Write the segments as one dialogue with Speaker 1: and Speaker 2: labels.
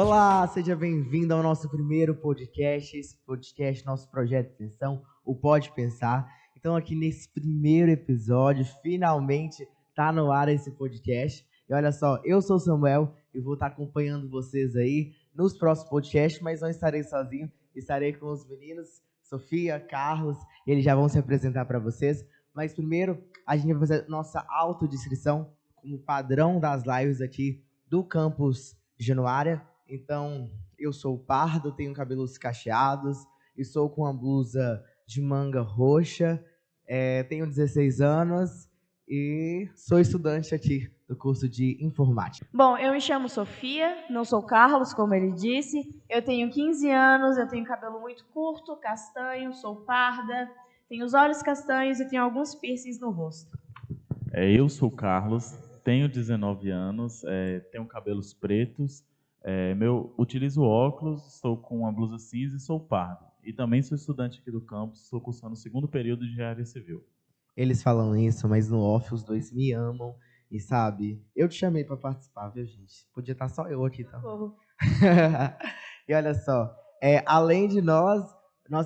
Speaker 1: Olá, seja bem-vindo ao nosso primeiro podcast. Esse podcast, nosso projeto de extensão, o Pode Pensar. Então, aqui nesse primeiro episódio, finalmente tá no ar esse podcast. E olha só, eu sou o Samuel e vou estar acompanhando vocês aí nos próximos podcasts, mas não estarei sozinho, estarei com os meninos, Sofia, Carlos, e eles já vão se apresentar para vocês. Mas primeiro, a gente vai fazer nossa autodescrição como padrão das lives aqui do campus Januária. Então, eu sou pardo, tenho cabelos cacheados, estou com uma blusa de manga roxa, tenho 16 anos e sou estudante aqui do curso de informática.
Speaker 2: Bom, eu me chamo Sofia, não sou Carlos, como ele disse. Eu tenho 15 anos, eu tenho cabelo muito curto, castanho, sou parda, tenho os olhos castanhos e tenho alguns piercings no rosto.
Speaker 3: Eu sou o Carlos, tenho 19 anos, tenho cabelos pretos, utilizo óculos, estou com uma blusa cinza e sou pardo. E também sou estudante aqui do campus, estou cursando o segundo período de engenharia civil. Eles
Speaker 1: falam isso, mas no off os dois me amam. E sabe, eu te chamei para participar, viu, gente? Podia estar só eu aqui, então. E olha só, além de nós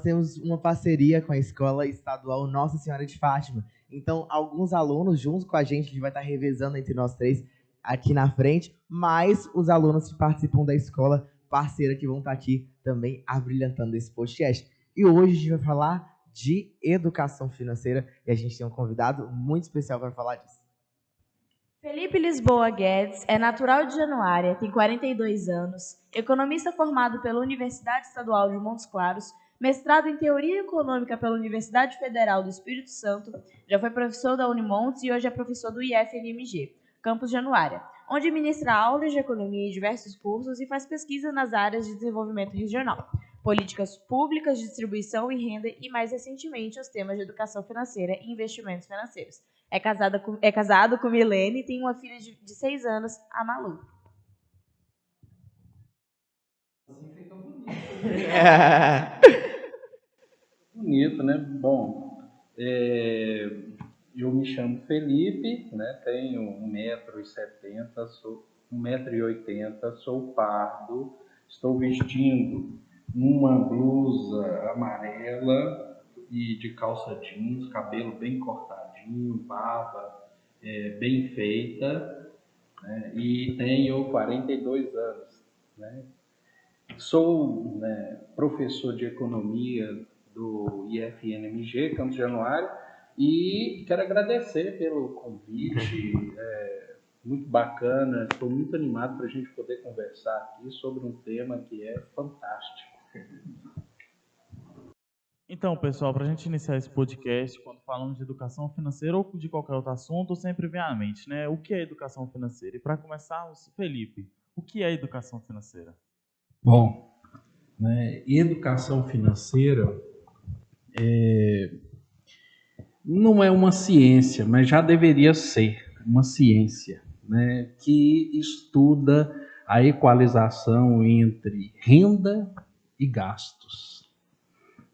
Speaker 1: temos uma parceria com a Escola Estadual Nossa Senhora de Fátima. Então, alguns alunos juntos com a gente vai estar revezando entre nós três aqui na frente, mas os alunos que participam da escola parceira que vão estar aqui também abrilhantando esse podcast. E hoje a gente vai falar de educação financeira e a gente tem um convidado muito especial para falar disso.
Speaker 2: Felipe Lisboa Guedes é natural de Januária, tem 42 anos, economista formado pela Universidade Estadual de Montes Claros, mestrado em Teoria Econômica pela Universidade Federal do Espírito Santo, já foi professor da Unimontes e hoje é professor do IFNMG, campus Januária, onde ministra aulas de economia em diversos cursos e faz pesquisa nas áreas de desenvolvimento regional, políticas públicas, distribuição e renda e, mais recentemente, os temas de educação financeira e investimentos financeiros. É casado com Milene e tem uma filha de 6 anos, a Malu.
Speaker 4: Assim fica bonito. Bonito, né? Bom, eu me chamo Felipe, né? Tenho 1,70 m, sou 1,80 m, sou pardo, estou vestindo uma blusa amarela e de calça jeans, cabelo bem cortadinho, barba bem feita, né? E tenho 42 anos, né? Sou, né, professor de economia do IFNMG, Campos Januário, e quero agradecer pelo convite, muito bacana, estou muito animado para a gente poder conversar aqui sobre um tema que é fantástico.
Speaker 3: Então, pessoal, para a gente iniciar esse podcast, quando falamos de educação financeira ou de qualquer outro assunto, sempre vem à mente, né? O que é educação financeira? E para começarmos, Felipe, o que é educação financeira?
Speaker 4: Bom, né, educação financeira não é uma ciência, mas já deveria ser uma ciência, né, que estuda a equalização entre renda e gastos.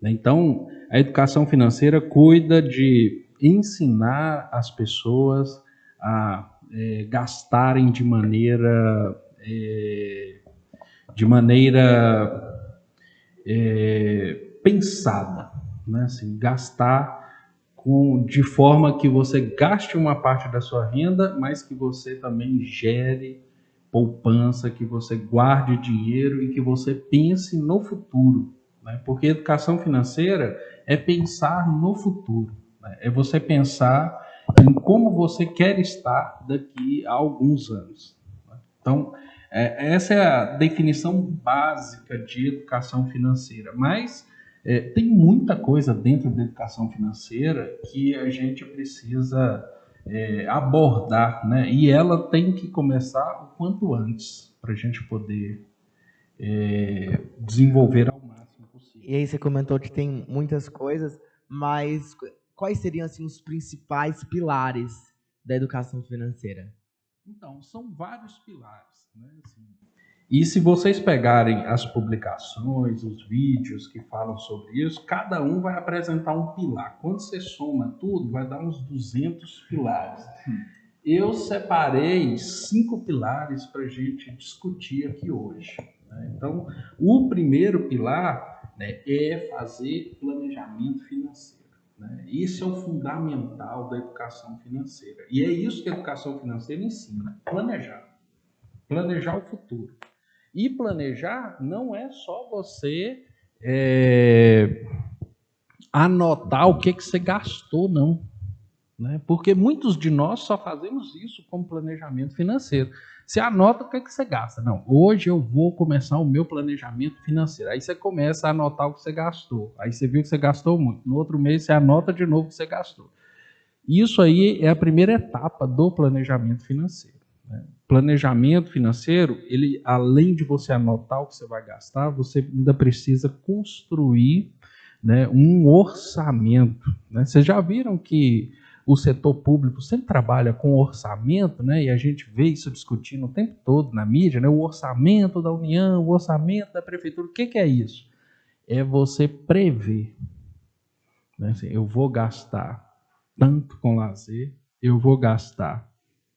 Speaker 4: Então, a educação financeira cuida de ensinar as pessoas a gastarem de maneira pensada, né? Assim, gastar de forma que você gaste uma parte da sua renda, mas que você também gere poupança, que você guarde dinheiro e que você pense no futuro, né? Porque educação financeira é pensar no futuro, né? É você pensar em como você quer estar daqui a alguns anos, né? Então, essa é a definição básica de educação financeira, mas tem muita coisa dentro da educação financeira que a gente precisa abordar, né? E ela tem que começar o quanto antes para a gente poder desenvolver ao máximo possível.
Speaker 1: E aí você comentou que tem muitas coisas, mas quais seriam assim, os principais pilares da educação financeira?
Speaker 4: Então, são vários pilares, né? Assim, e se vocês pegarem as publicações, os vídeos que falam sobre isso, cada um vai apresentar um pilar. Quando você soma tudo, vai dar uns 200 pilares. Eu separei 5 pilares para a gente discutir aqui hoje, né? Então, o primeiro pilar, né, é fazer planejamento financeiro, né? Isso é o fundamental da educação financeira. E é isso que a educação financeira ensina: planejar o futuro. E planejar não é só você anotar o que você gastou, não. Né? Porque muitos de nós só fazemos isso como planejamento financeiro. Você anota o que você gasta. Não, hoje eu vou começar o meu planejamento financeiro. Aí você começa a anotar o que você gastou. Aí você viu que você gastou muito. No outro mês você anota de novo o que você gastou. Isso aí é a primeira etapa do planejamento financeiro. Né? Planejamento financeiro, ele, além de você anotar o que você vai gastar, você ainda precisa construir, né, um orçamento. Né? Vocês já viram que o setor público sempre trabalha com orçamento, né? E a gente vê isso discutindo o tempo todo na mídia, né? O orçamento da União, o orçamento da Prefeitura. O que é isso? É você prever. Né? Assim, eu vou gastar tanto com lazer, eu vou gastar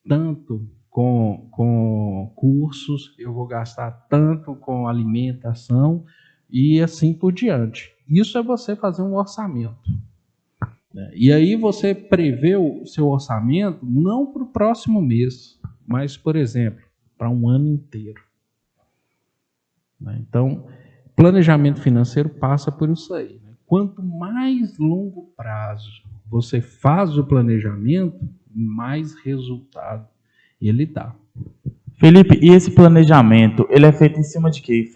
Speaker 4: tanto com cursos, eu vou gastar tanto com alimentação e assim por diante. Isso é você fazer um orçamento. E aí você prevê o seu orçamento não para o próximo mês, mas, por exemplo, para um ano inteiro. Então, planejamento financeiro passa por isso aí. Quanto mais longo prazo você faz o planejamento, mais resultado ele dá.
Speaker 3: Felipe, e esse planejamento, ele é feito em cima de quê?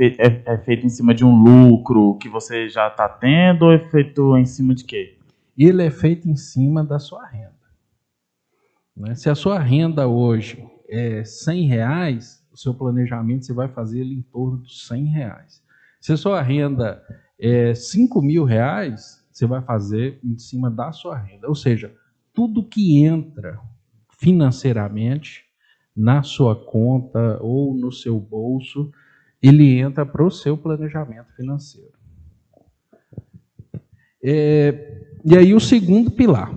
Speaker 3: É feito em cima de um lucro que você já está tendo ou é feito em cima de quê?
Speaker 4: Ele é feito em cima da sua renda. Né? Se a sua renda hoje é R$100, o seu planejamento você vai fazer ele em torno dos R$100. Se a sua renda é R$5.000, você vai fazer em cima da sua renda. Ou seja, tudo que entra financeiramente na sua conta ou no seu bolso, ele entra para o seu planejamento financeiro. E aí o segundo pilar.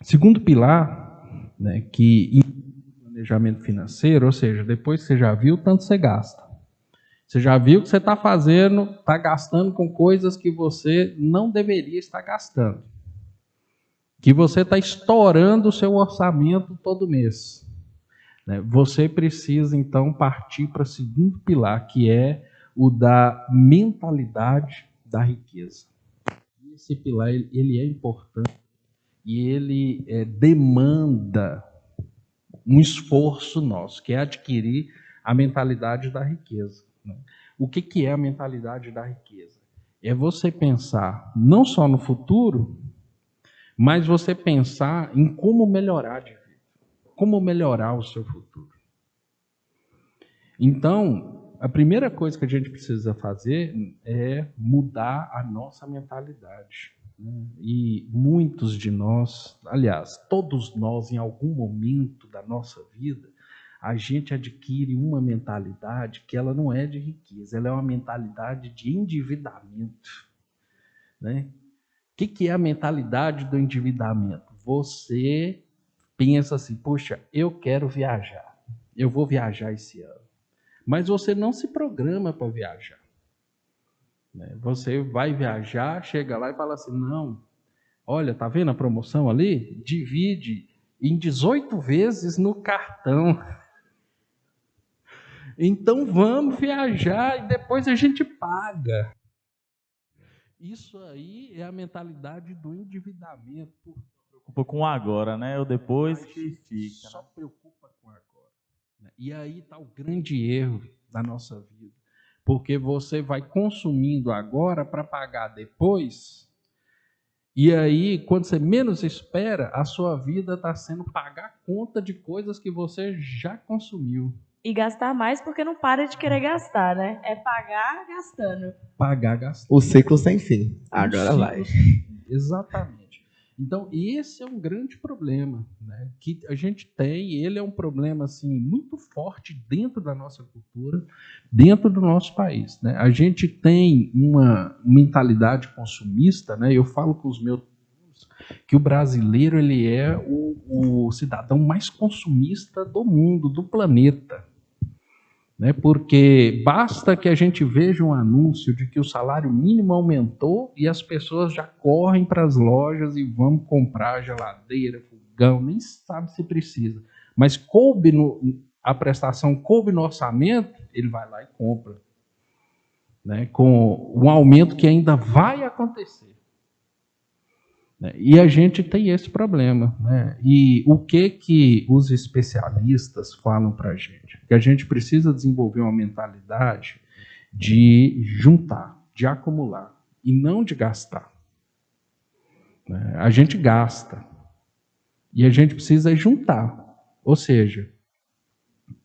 Speaker 4: Segundo pilar, né, que em planejamento financeiro, ou seja, depois que você já viu, tanto você gasta. Você já viu que você está fazendo, está gastando com coisas que você não deveria estar gastando. Que você está estourando o seu orçamento todo mês. Você precisa, então, partir para o segundo pilar, que é o da mentalidade da riqueza. Esse pilar ele é importante e ele demanda um esforço nosso, que é adquirir a mentalidade da riqueza. O que é a mentalidade da riqueza? É você pensar não só no futuro, mas você pensar em como melhorar de vida, como melhorar o seu futuro. Então, a primeira coisa que a gente precisa fazer é mudar a nossa mentalidade. E muitos de nós, aliás, todos nós, em algum momento da nossa vida, a gente adquire uma mentalidade que ela não é de riqueza, ela é uma mentalidade de endividamento. Né? O que é a mentalidade do endividamento? Você pensa assim, poxa, eu quero viajar, eu vou viajar esse ano. Mas você não se programa para viajar. Você vai viajar, chega lá e fala assim, não, olha, tá vendo a promoção ali? Divide em 18 vezes no cartão. Então vamos viajar e depois a gente paga. Isso aí é a mentalidade do endividamento.
Speaker 3: Preocupa com agora, né? Ou depois que fica.
Speaker 4: Só preocupa com agora. E aí está o grande erro da nossa vida. Porque você vai consumindo agora para pagar depois. E aí, quando você menos espera, a sua vida está sendo pagar conta de coisas que você já consumiu.
Speaker 2: E gastar mais porque não para de querer gastar, né? É pagar gastando.
Speaker 4: Pagar gastando.
Speaker 1: O ciclo sem fim. Agora vai.
Speaker 4: Exatamente. Então, esse é um grande problema, né, que a gente tem. Ele é um problema assim, muito forte dentro da nossa cultura, dentro do nosso país. Né? A gente tem uma mentalidade consumista, né? Eu falo com os meus alunos que o brasileiro ele é o cidadão mais consumista do mundo, do planeta. né? Porque basta que a gente veja um anúncio de que o salário mínimo aumentou e as pessoas já correm para as lojas e vão comprar geladeira, fogão, nem sabe se precisa. Mas a prestação coube no orçamento, ele vai lá e compra, né? Com um aumento que ainda vai acontecer. E a gente tem esse problema, né? E o que os especialistas falam para a gente? Que a gente precisa desenvolver uma mentalidade de juntar, de acumular, e não de gastar. A gente gasta, e a gente precisa juntar. Ou seja,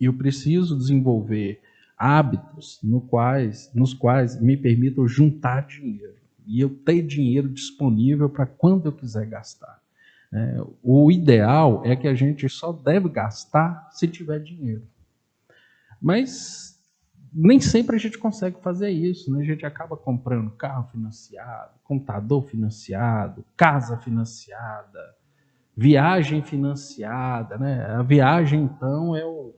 Speaker 4: eu preciso desenvolver hábitos nos quais me permitam juntar dinheiro. E eu ter dinheiro disponível para quando eu quiser gastar. O ideal é que a gente só deve gastar se tiver dinheiro. Mas nem sempre a gente consegue fazer isso, né? A gente acaba comprando carro financiado, computador financiado, casa financiada, viagem financiada, né? A viagem, então, é o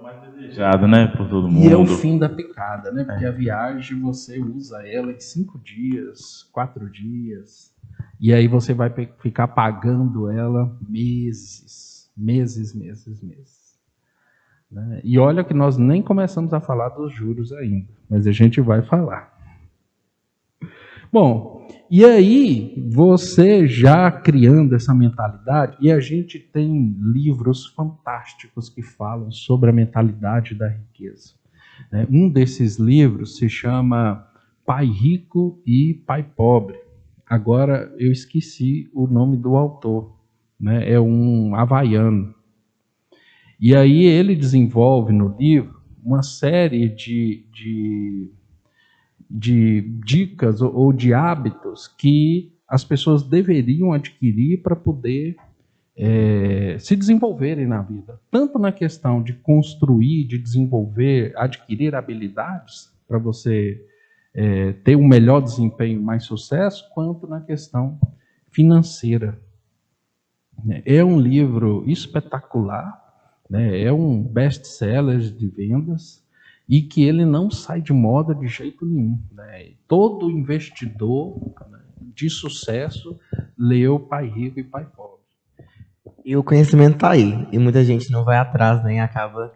Speaker 3: mais desejado, né, por todo mundo.
Speaker 4: E é o fim da picada, né? Porque a viagem você usa ela em 5 dias, 4 dias, e aí você vai ficar pagando ela meses. Né? E olha que nós nem começamos a falar dos juros ainda, mas a gente vai falar. Bom, e aí você já criando essa mentalidade, e a gente tem livros fantásticos que falam sobre a mentalidade da riqueza. Um desses livros se chama Pai Rico e Pai Pobre. Agora eu esqueci o nome do autor, né? É um havaiano. E aí ele desenvolve no livro uma série de dicas ou de hábitos que as pessoas deveriam adquirir para poder se desenvolverem na vida. Tanto na questão de construir, de desenvolver, adquirir habilidades para você ter um melhor desempenho, mais sucesso, quanto na questão financeira. É um livro espetacular, né? É um best-seller de vendas, e que ele não sai de moda de jeito nenhum. Né? Todo investidor, né, de sucesso leu Pai Rico e Pai Pobre.
Speaker 1: E o conhecimento está aí, e muita gente não vai atrás, nem acaba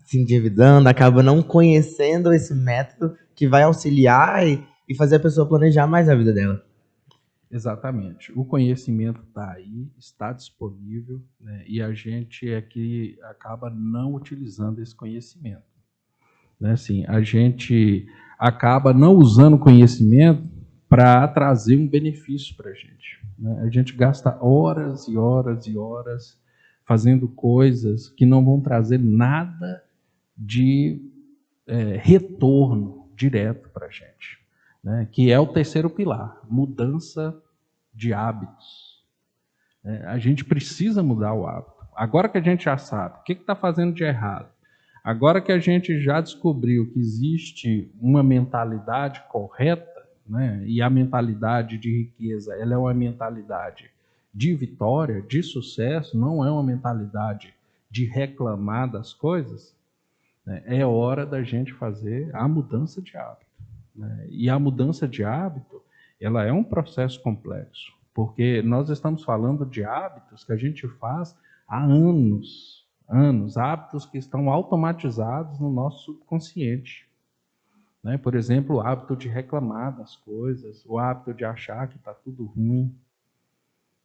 Speaker 1: se endividando, acaba não conhecendo esse método que vai auxiliar e fazer a pessoa planejar mais a vida dela.
Speaker 4: Exatamente. O conhecimento está aí, está disponível, né? E a gente é que acaba não utilizando esse conhecimento. Né? Assim, a gente acaba não usando o conhecimento para trazer um benefício para a gente. Né? A gente gasta horas e horas e horas fazendo coisas que não vão trazer nada de retorno direto para a gente. Né? Que é o terceiro pilar, mudança de hábitos. A gente precisa mudar o hábito. Agora que a gente já sabe o que está fazendo de errado, agora que a gente já descobriu que existe uma mentalidade correta, né? E a mentalidade de riqueza, ela é uma mentalidade de vitória, de sucesso, não é uma mentalidade de reclamar das coisas, né? É hora da gente fazer a mudança de hábito. Né? E a mudança de hábito, ela é um processo complexo, porque nós estamos falando de hábitos que a gente faz há anos, hábitos que estão automatizados no nosso subconsciente. Né? Por exemplo, o hábito de reclamar das coisas, o hábito de achar que está tudo ruim,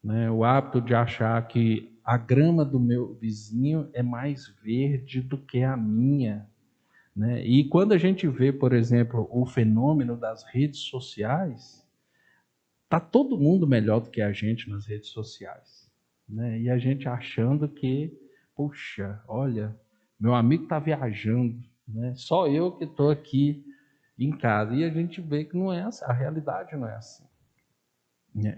Speaker 4: né? O hábito de achar que a grama do meu vizinho é mais verde do que a minha. Né? E quando a gente vê, por exemplo, o fenômeno das redes sociais, está todo mundo melhor do que a gente nas redes sociais. Né? E a gente achando que, puxa, olha, meu amigo está viajando, né? Só eu que estou aqui em casa. E a gente vê que não é assim, a realidade não é assim.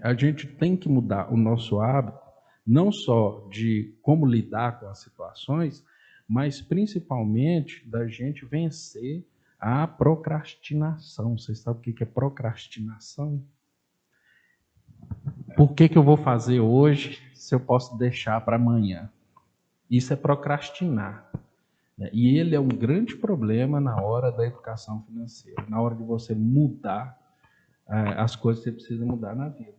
Speaker 4: A gente tem que mudar o nosso hábito, não só de como lidar com as situações, mas principalmente da gente vencer a procrastinação. Vocês sabem o que é procrastinação? Por que eu vou fazer hoje se eu posso deixar para amanhã? Isso é procrastinar. E ele é um grande problema na hora da educação financeira, na hora de você mudar as coisas que você precisa mudar na vida.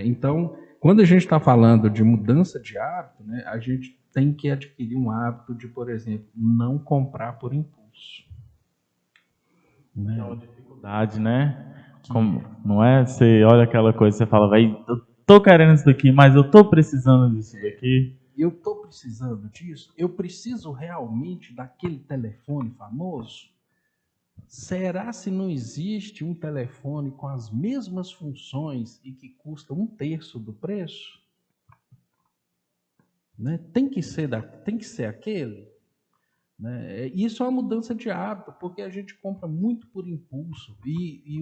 Speaker 4: Então, quando a gente está falando de mudança de hábito, a gente tem que adquirir um hábito de, por exemplo, não comprar por impulso.
Speaker 3: É uma dificuldade, né? Como, não é? Você olha aquela coisa, você fala, vai, eu tô querendo isso daqui, mas eu tô precisando disso daqui.
Speaker 4: Eu estou precisando disso? Eu preciso realmente daquele telefone famoso? Será se não existe um telefone com as mesmas funções e que custa 1/3 do preço? Tem que ser aquele? Isso é uma mudança de hábito, porque a gente compra muito por impulso e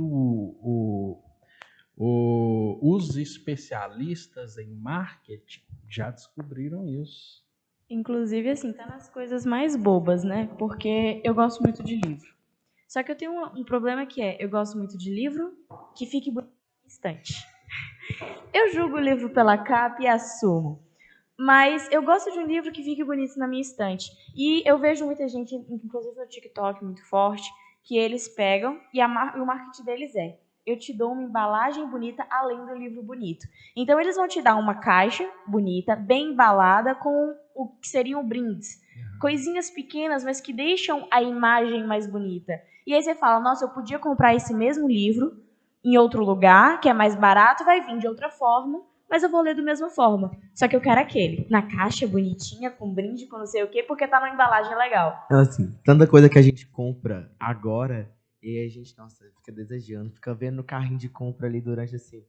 Speaker 4: os especialistas em marketing já descobriram isso.
Speaker 2: Inclusive, assim, tá nas coisas mais bobas, né? Porque eu gosto muito de livro. Só que eu tenho um problema que eu gosto muito de livro que fique bonito no estante. Eu julgo o livro pela capa e assumo. Mas eu gosto de um livro que fique bonito na minha estante. E eu vejo muita gente, inclusive no TikTok, muito forte, que eles pegam e o marketing deles eu te dou uma embalagem bonita além do livro bonito. Então, eles vão te dar uma caixa bonita, bem embalada, com o que seriam brindes. Coisinhas pequenas, mas que deixam a imagem mais bonita. E aí você fala, nossa, eu podia comprar esse mesmo livro em outro lugar, que é mais barato, vai vir de outra forma, mas eu vou ler da mesma forma. Só que eu quero aquele, na caixa bonitinha, com brinde, com não sei o quê, porque tá numa embalagem legal.
Speaker 1: Assim, tanta coisa que a gente compra agora, e aí a gente, nossa, fica desejando, fica vendo no carrinho de compra ali durante, assim,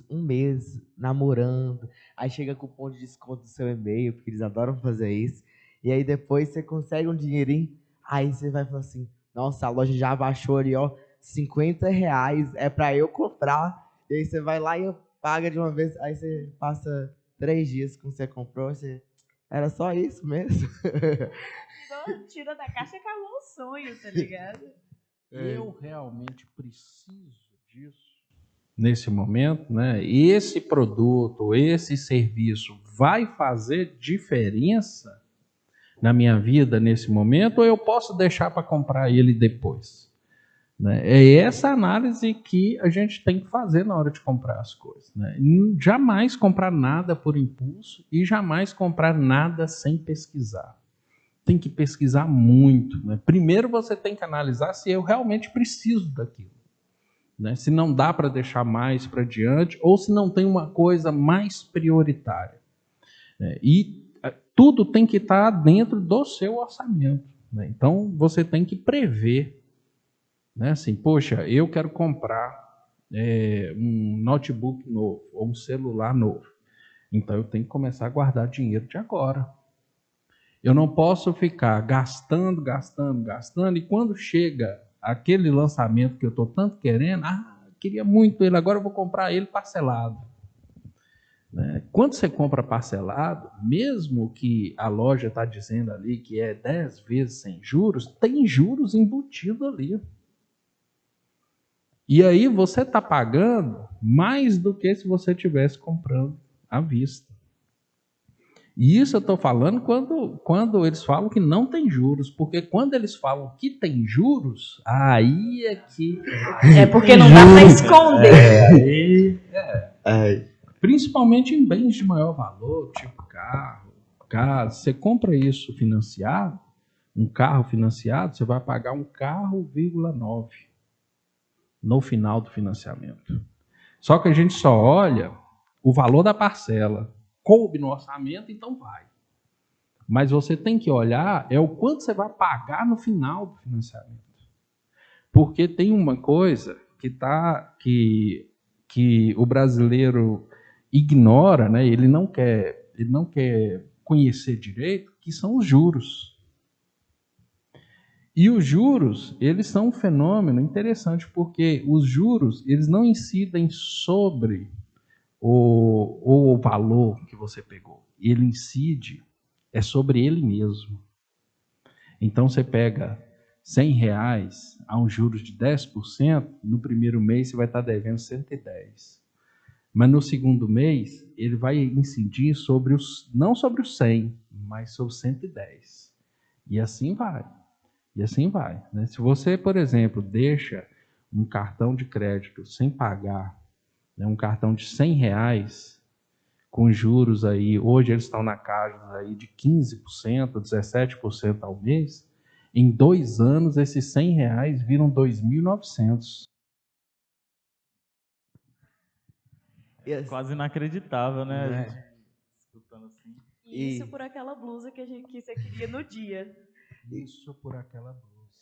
Speaker 1: um mês, namorando. Aí chega cupom de desconto do seu e-mail, porque eles adoram fazer isso. E aí depois você consegue um dinheirinho, aí você vai falar assim, nossa, a loja já abaixou ali, ó, R$50, é pra eu comprar. E aí você vai lá e paga de uma vez, aí você passa 3 dias com o que você comprou, você... Era só isso mesmo?
Speaker 2: Tirou da caixa e acabou o sonho, tá ligado?
Speaker 4: Eu realmente preciso disso nesse momento, Esse produto, esse serviço vai fazer diferença na minha vida nesse momento, ou eu posso deixar para comprar ele depois? É essa análise que a gente tem que fazer na hora de comprar as coisas. Jamais comprar nada por impulso e jamais comprar nada sem pesquisar. Tem que pesquisar muito. Primeiro você tem que analisar se eu realmente preciso daquilo. Se não dá para deixar mais para diante ou se não tem uma coisa mais prioritária. E tudo tem que estar dentro do seu orçamento. Então você tem que prever. Assim, poxa, eu quero comprar um notebook novo ou um celular novo. Então eu tenho que começar a guardar dinheiro de agora. Eu não posso ficar gastando, e quando chega aquele lançamento que eu estou tanto querendo, queria muito ele, agora eu vou comprar ele parcelado. Quando você compra parcelado, mesmo que a loja está dizendo ali que é 10 vezes sem juros, tem juros embutido ali. E aí você está pagando mais do que se você estivesse comprando à vista. E isso eu estou falando quando eles falam que não tem juros, porque quando eles falam que tem juros, aí é que...
Speaker 2: É porque não dá para esconder.
Speaker 4: Principalmente em bens de maior valor, tipo carro, casa. Você compra isso financiado, um carro financiado, você vai pagar um carro, 9 no final do financiamento. Só que a gente só olha o valor da parcela. Coube no orçamento, então vai. Mas você tem que olhar o quanto você vai pagar no final do financiamento. Porque tem uma coisa que o brasileiro ignora, ele não quer conhecer direito, que são os juros. E os juros, eles são um fenômeno interessante, porque os juros, eles não incidem sobre o valor que você pegou. Ele incide sobre ele mesmo. Então, você pega R$100 a um juros de 10%, no primeiro mês você vai estar devendo 110. Mas no segundo mês, ele vai incidir não sobre os 100, mas sobre os 110. E assim vai. E assim vai. Né? Se você, por exemplo, deixa um cartão de crédito sem pagar, né, um cartão de R$100, com juros aí, hoje eles estão na casa aí de 15%, 17% ao mês, em 2 anos esses R$100 viram 2.900.
Speaker 3: Quase inacreditável, né?
Speaker 1: Não
Speaker 3: A
Speaker 1: é?
Speaker 3: gente escutando assim.
Speaker 2: E isso por aquela blusa que você queria no dia.
Speaker 4: Isso por aquela blusa.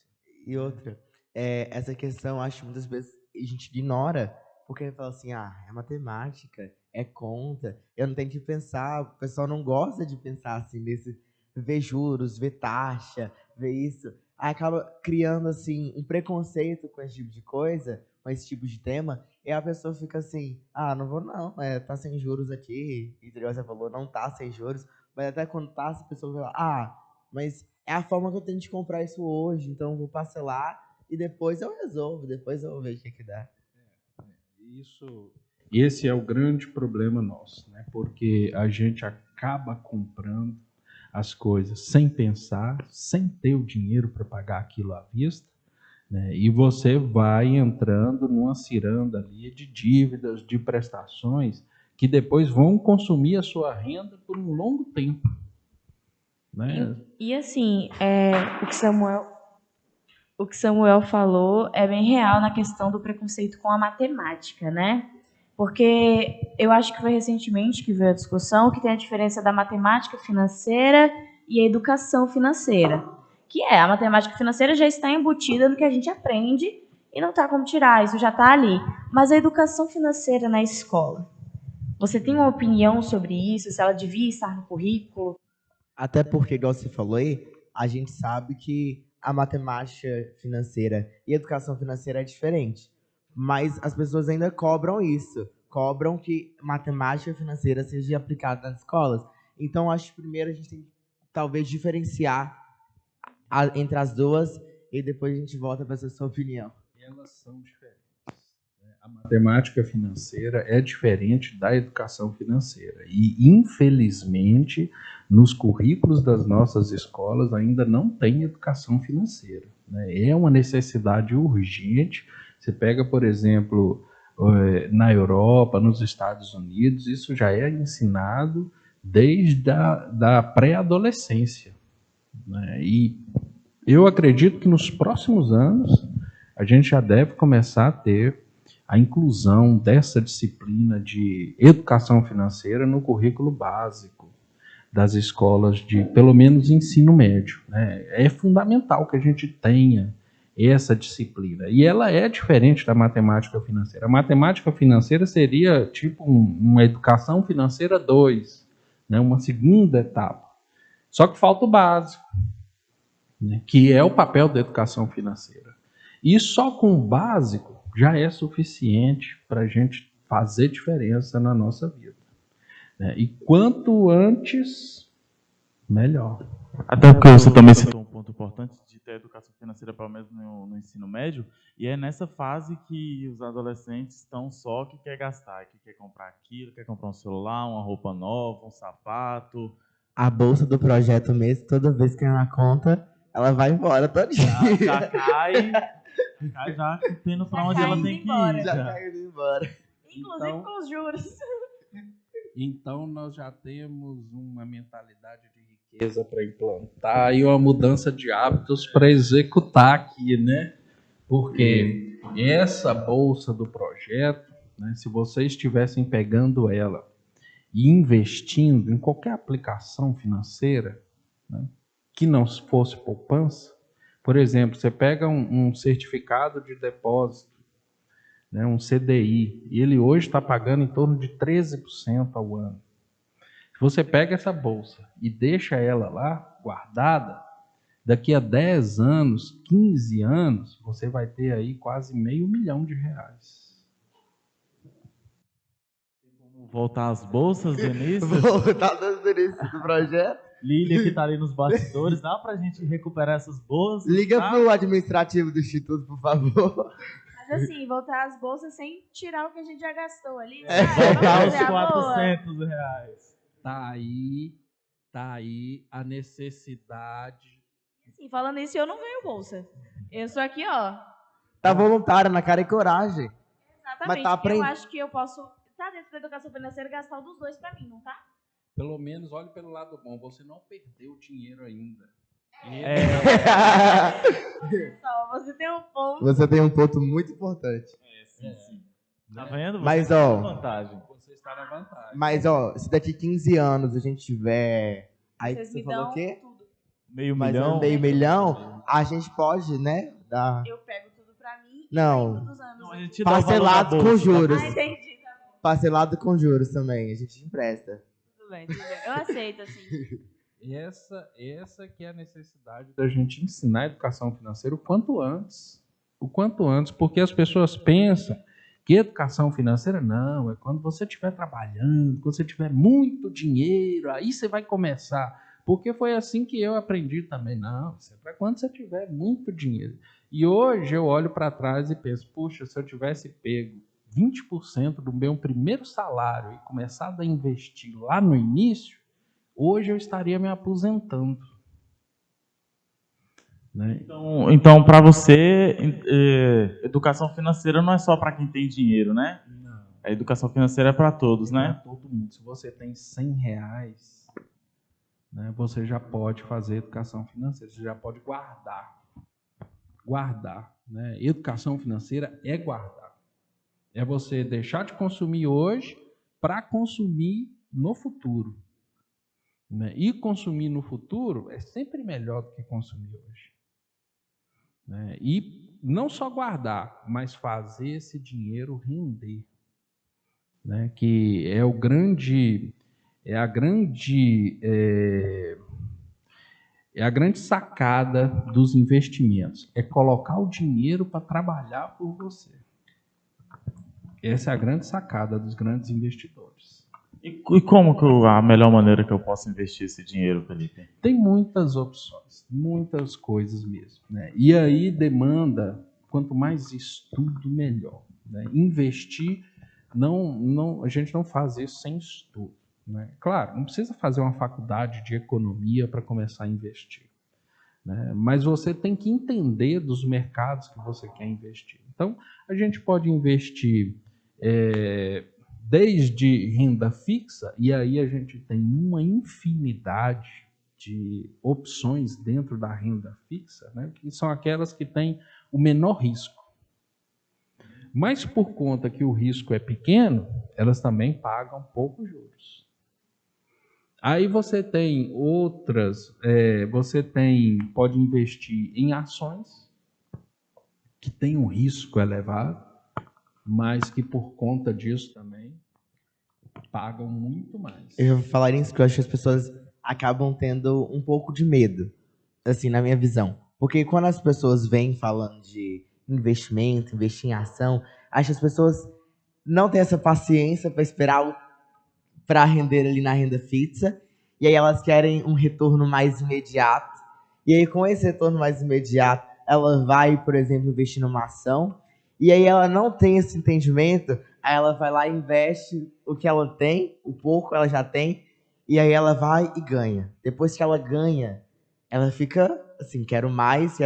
Speaker 1: E outra, essa questão, acho que muitas vezes a gente ignora, porque fala assim, é matemática, é conta, eu não tenho que pensar, o pessoal não gosta de pensar assim, ver juros, ver taxa, ver isso. Aí acaba criando, assim, um preconceito com esse tipo de coisa, com esse tipo de tema, e a pessoa fica assim, não vou não, tá sem juros aqui, e você falou, não tá sem juros, mas até quando tá, a pessoa vai lá, mas é a forma que eu tenho de comprar isso hoje, então eu vou parcelar e depois eu resolvo, depois eu vou ver o que dá.
Speaker 4: Esse é o grande problema nosso, né? Porque a gente acaba comprando as coisas sem pensar, sem ter o dinheiro para pagar aquilo à vista, né? E você vai entrando numa ciranda ali de dívidas, de prestações, que depois vão consumir a sua renda por um longo tempo. Né?
Speaker 2: E assim, o que Samuel falou é bem real na questão do preconceito com a matemática, né? Porque eu acho que foi recentemente que veio a discussão que tem a diferença da matemática financeira e a educação financeira. Que a matemática financeira já está embutida no que a gente aprende e não está como tirar, isso já está ali. Mas a educação financeira na escola, você tem uma opinião sobre isso? Se ela devia estar no currículo?
Speaker 1: Até porque, igual você falou aí, a gente sabe que a matemática financeira e a educação financeira é diferente. Mas as pessoas ainda cobram isso. Cobram que matemática financeira seja aplicada nas escolas. Então, acho que primeiro a gente tem que, talvez, diferenciar entre as duas e depois a gente volta para essa sua opinião.
Speaker 4: Elas são diferentes. A matemática financeira é diferente da educação financeira. E, infelizmente, nos currículos das nossas escolas ainda não tem educação financeira. É uma necessidade urgente. Você pega, por exemplo, na Europa, nos Estados Unidos, isso já é ensinado desde a pré-adolescência. E eu acredito que nos próximos anos a gente já deve começar a ter a inclusão dessa disciplina de educação financeira no currículo básico das escolas de, pelo menos, ensino médio. É fundamental que a gente tenha essa disciplina. E ela é diferente da matemática financeira. A matemática financeira seria tipo uma educação financeira 2, uma segunda etapa. Só que falta o básico, que é o papel da educação financeira. E só com o básico já é suficiente para a gente fazer diferença na nossa vida. E quanto antes, melhor.
Speaker 3: Até porque você também citou um ponto importante de ter educação financeira, pelo menos no ensino médio, e é nessa fase que os adolescentes estão só que quer gastar, que quer comprar aquilo, quer comprar um celular, uma roupa nova, um sapato.
Speaker 1: A bolsa do projeto mesmo, toda vez que é na conta, ela vai embora todinha.
Speaker 3: Já cai já tendo para onde ela tem que ir.
Speaker 1: Já cai indo embora.
Speaker 2: Inclusive então, com os juros.
Speaker 4: Então nós já temos uma mentalidade de riqueza para implantar e uma mudança de hábitos para executar aqui, né? Porque essa bolsa do projeto, se vocês estivessem pegando ela e investindo em qualquer aplicação financeira, que não fosse poupança, por exemplo, você pega um certificado de depósito, um CDI, e ele hoje está pagando em torno de 13% ao ano. Se você pega essa bolsa e deixa ela lá, guardada, daqui a 10 anos, 15 anos, você vai ter aí quase R$500 mil.
Speaker 3: Voltar às bolsas, Denise?
Speaker 1: Voltar às bolsas do projeto?
Speaker 3: Lília, que está ali nos bastidores, dá para a gente recuperar essas bolsas?
Speaker 1: Liga pro administrativo do Instituto, por favor.
Speaker 2: Mas assim, voltar às bolsas sem tirar o que a gente já gastou ali.
Speaker 3: Voltar
Speaker 2: Vamos
Speaker 3: os
Speaker 2: fazer a boa.
Speaker 3: R$400.
Speaker 4: Tá aí a necessidade.
Speaker 2: Sim, falando isso, eu não ganho bolsa. Eu sou aqui, ó.
Speaker 1: Tá voluntário, na cara e coragem.
Speaker 2: Exatamente.
Speaker 1: Mas tá aprendendo.
Speaker 2: Eu acho que eu posso, tá dentro da educação financeira, gastar um dos dois pra mim, não tá?
Speaker 4: Pelo menos olhe pelo lado bom, você não perdeu dinheiro ainda.
Speaker 2: Só, você tem um ponto.
Speaker 1: Você tem um ponto muito importante.
Speaker 3: Sim. Tá vendo? Você
Speaker 1: Mas,
Speaker 3: tem
Speaker 1: ó,
Speaker 3: vantagem.
Speaker 4: Você está na vantagem.
Speaker 1: Mas, ó, se daqui 15 anos a gente tiver... Aí
Speaker 2: Vocês
Speaker 1: você
Speaker 2: me
Speaker 1: falou
Speaker 2: dão
Speaker 1: o quê?
Speaker 2: tudo.
Speaker 3: Meio
Speaker 1: Mas
Speaker 3: milhão.
Speaker 1: meio milhão, a gente pode, né? Dar
Speaker 2: Eu pego tudo pra mim
Speaker 1: Não.
Speaker 2: e lembro dos anos.
Speaker 3: Não, a gente dá o valor da
Speaker 1: parcelado com
Speaker 3: bolsa,
Speaker 1: juros.
Speaker 2: Ah, entendi. Tá bom.
Speaker 1: Parcelado com juros também, a gente empresta.
Speaker 2: Tudo bem, tudo bem. Eu aceito, assim.
Speaker 4: Essa que é a necessidade da gente ensinar a educação financeira o quanto antes. O quanto antes, porque as pessoas pensam que educação financeira não, é quando você estiver trabalhando, quando você tiver muito dinheiro, aí você vai começar. Porque foi assim que eu aprendi também. Não, isso é para quando você tiver muito dinheiro. E hoje eu olho para trás e penso, puxa, se eu tivesse pego 20% do meu primeiro salário e começado a investir lá no início, hoje eu estaria me aposentando. Né?
Speaker 3: Então para você, educação financeira não é só para quem tem dinheiro, né?
Speaker 4: Não.
Speaker 3: A educação financeira é para todos, né?
Speaker 4: Para todo mundo. Se você tem R$100, né, você já pode fazer educação financeira, você já pode guardar. Guardar. Né? Educação financeira é guardar. É você deixar de consumir hoje para consumir no futuro. Né? E consumir no futuro é sempre melhor do que consumir hoje. Né? E não só guardar, mas fazer esse dinheiro render. Né? Que é a grande sacada dos investimentos. É colocar o dinheiro para trabalhar por você. Essa é a grande sacada dos grandes investidores.
Speaker 3: E como que a melhor maneira que eu posso investir esse dinheiro, Felipe?
Speaker 4: Tem muitas opções, muitas coisas mesmo. Né? E aí demanda, quanto mais estudo, melhor. Né? Investir, a gente não faz isso sem estudo. Né? Claro, não precisa fazer uma faculdade de economia para começar a investir. Né? Mas você tem que entender dos mercados que você quer investir. Então, a gente pode investir desde renda fixa, e aí a gente tem uma infinidade de opções dentro da renda fixa, né, que são aquelas que têm o menor risco. Mas por conta que o risco é pequeno, elas também pagam poucos juros. Aí você tem outras, pode investir em ações que têm um risco elevado, mas que por conta disso também pagam muito mais.
Speaker 1: Eu vou falar isso, que eu acho que as pessoas acabam tendo um pouco de medo, assim, na minha visão. Porque quando as pessoas vêm falando de investimento, investir em ação, acho que as pessoas não têm essa paciência para esperar para render ali na renda fixa, e aí elas querem um retorno mais imediato. E aí com esse retorno mais imediato, ela vai, por exemplo, investir numa ação, e aí ela não tem esse entendimento, aí ela vai lá e investe o que ela tem, o pouco ela já tem, e aí ela vai e ganha. Depois que ela ganha, ela fica assim, quero mais.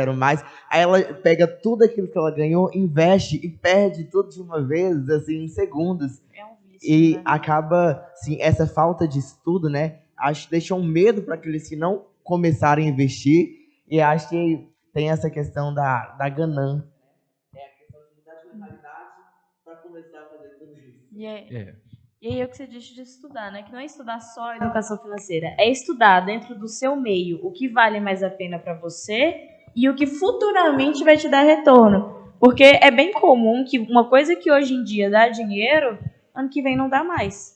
Speaker 1: Aí ela pega tudo aquilo que ela ganhou, investe e perde tudo de uma vez, assim, em segundos.
Speaker 2: É um vício,
Speaker 1: E
Speaker 2: né?
Speaker 1: acaba, assim, essa falta de estudo, né? Acho que deixa um medo para aqueles que não começarem a investir. E acho que tem essa questão da ganância. É a questão de mudar de mentalidade para começar a fazer tudo isso.
Speaker 2: E aí é o que você disse de estudar, né? Que não é estudar só a educação financeira, é estudar dentro do seu meio o que vale mais a pena para você e o que futuramente vai te dar retorno. Porque é bem comum que uma coisa que hoje em dia dá dinheiro, ano que vem não dá mais.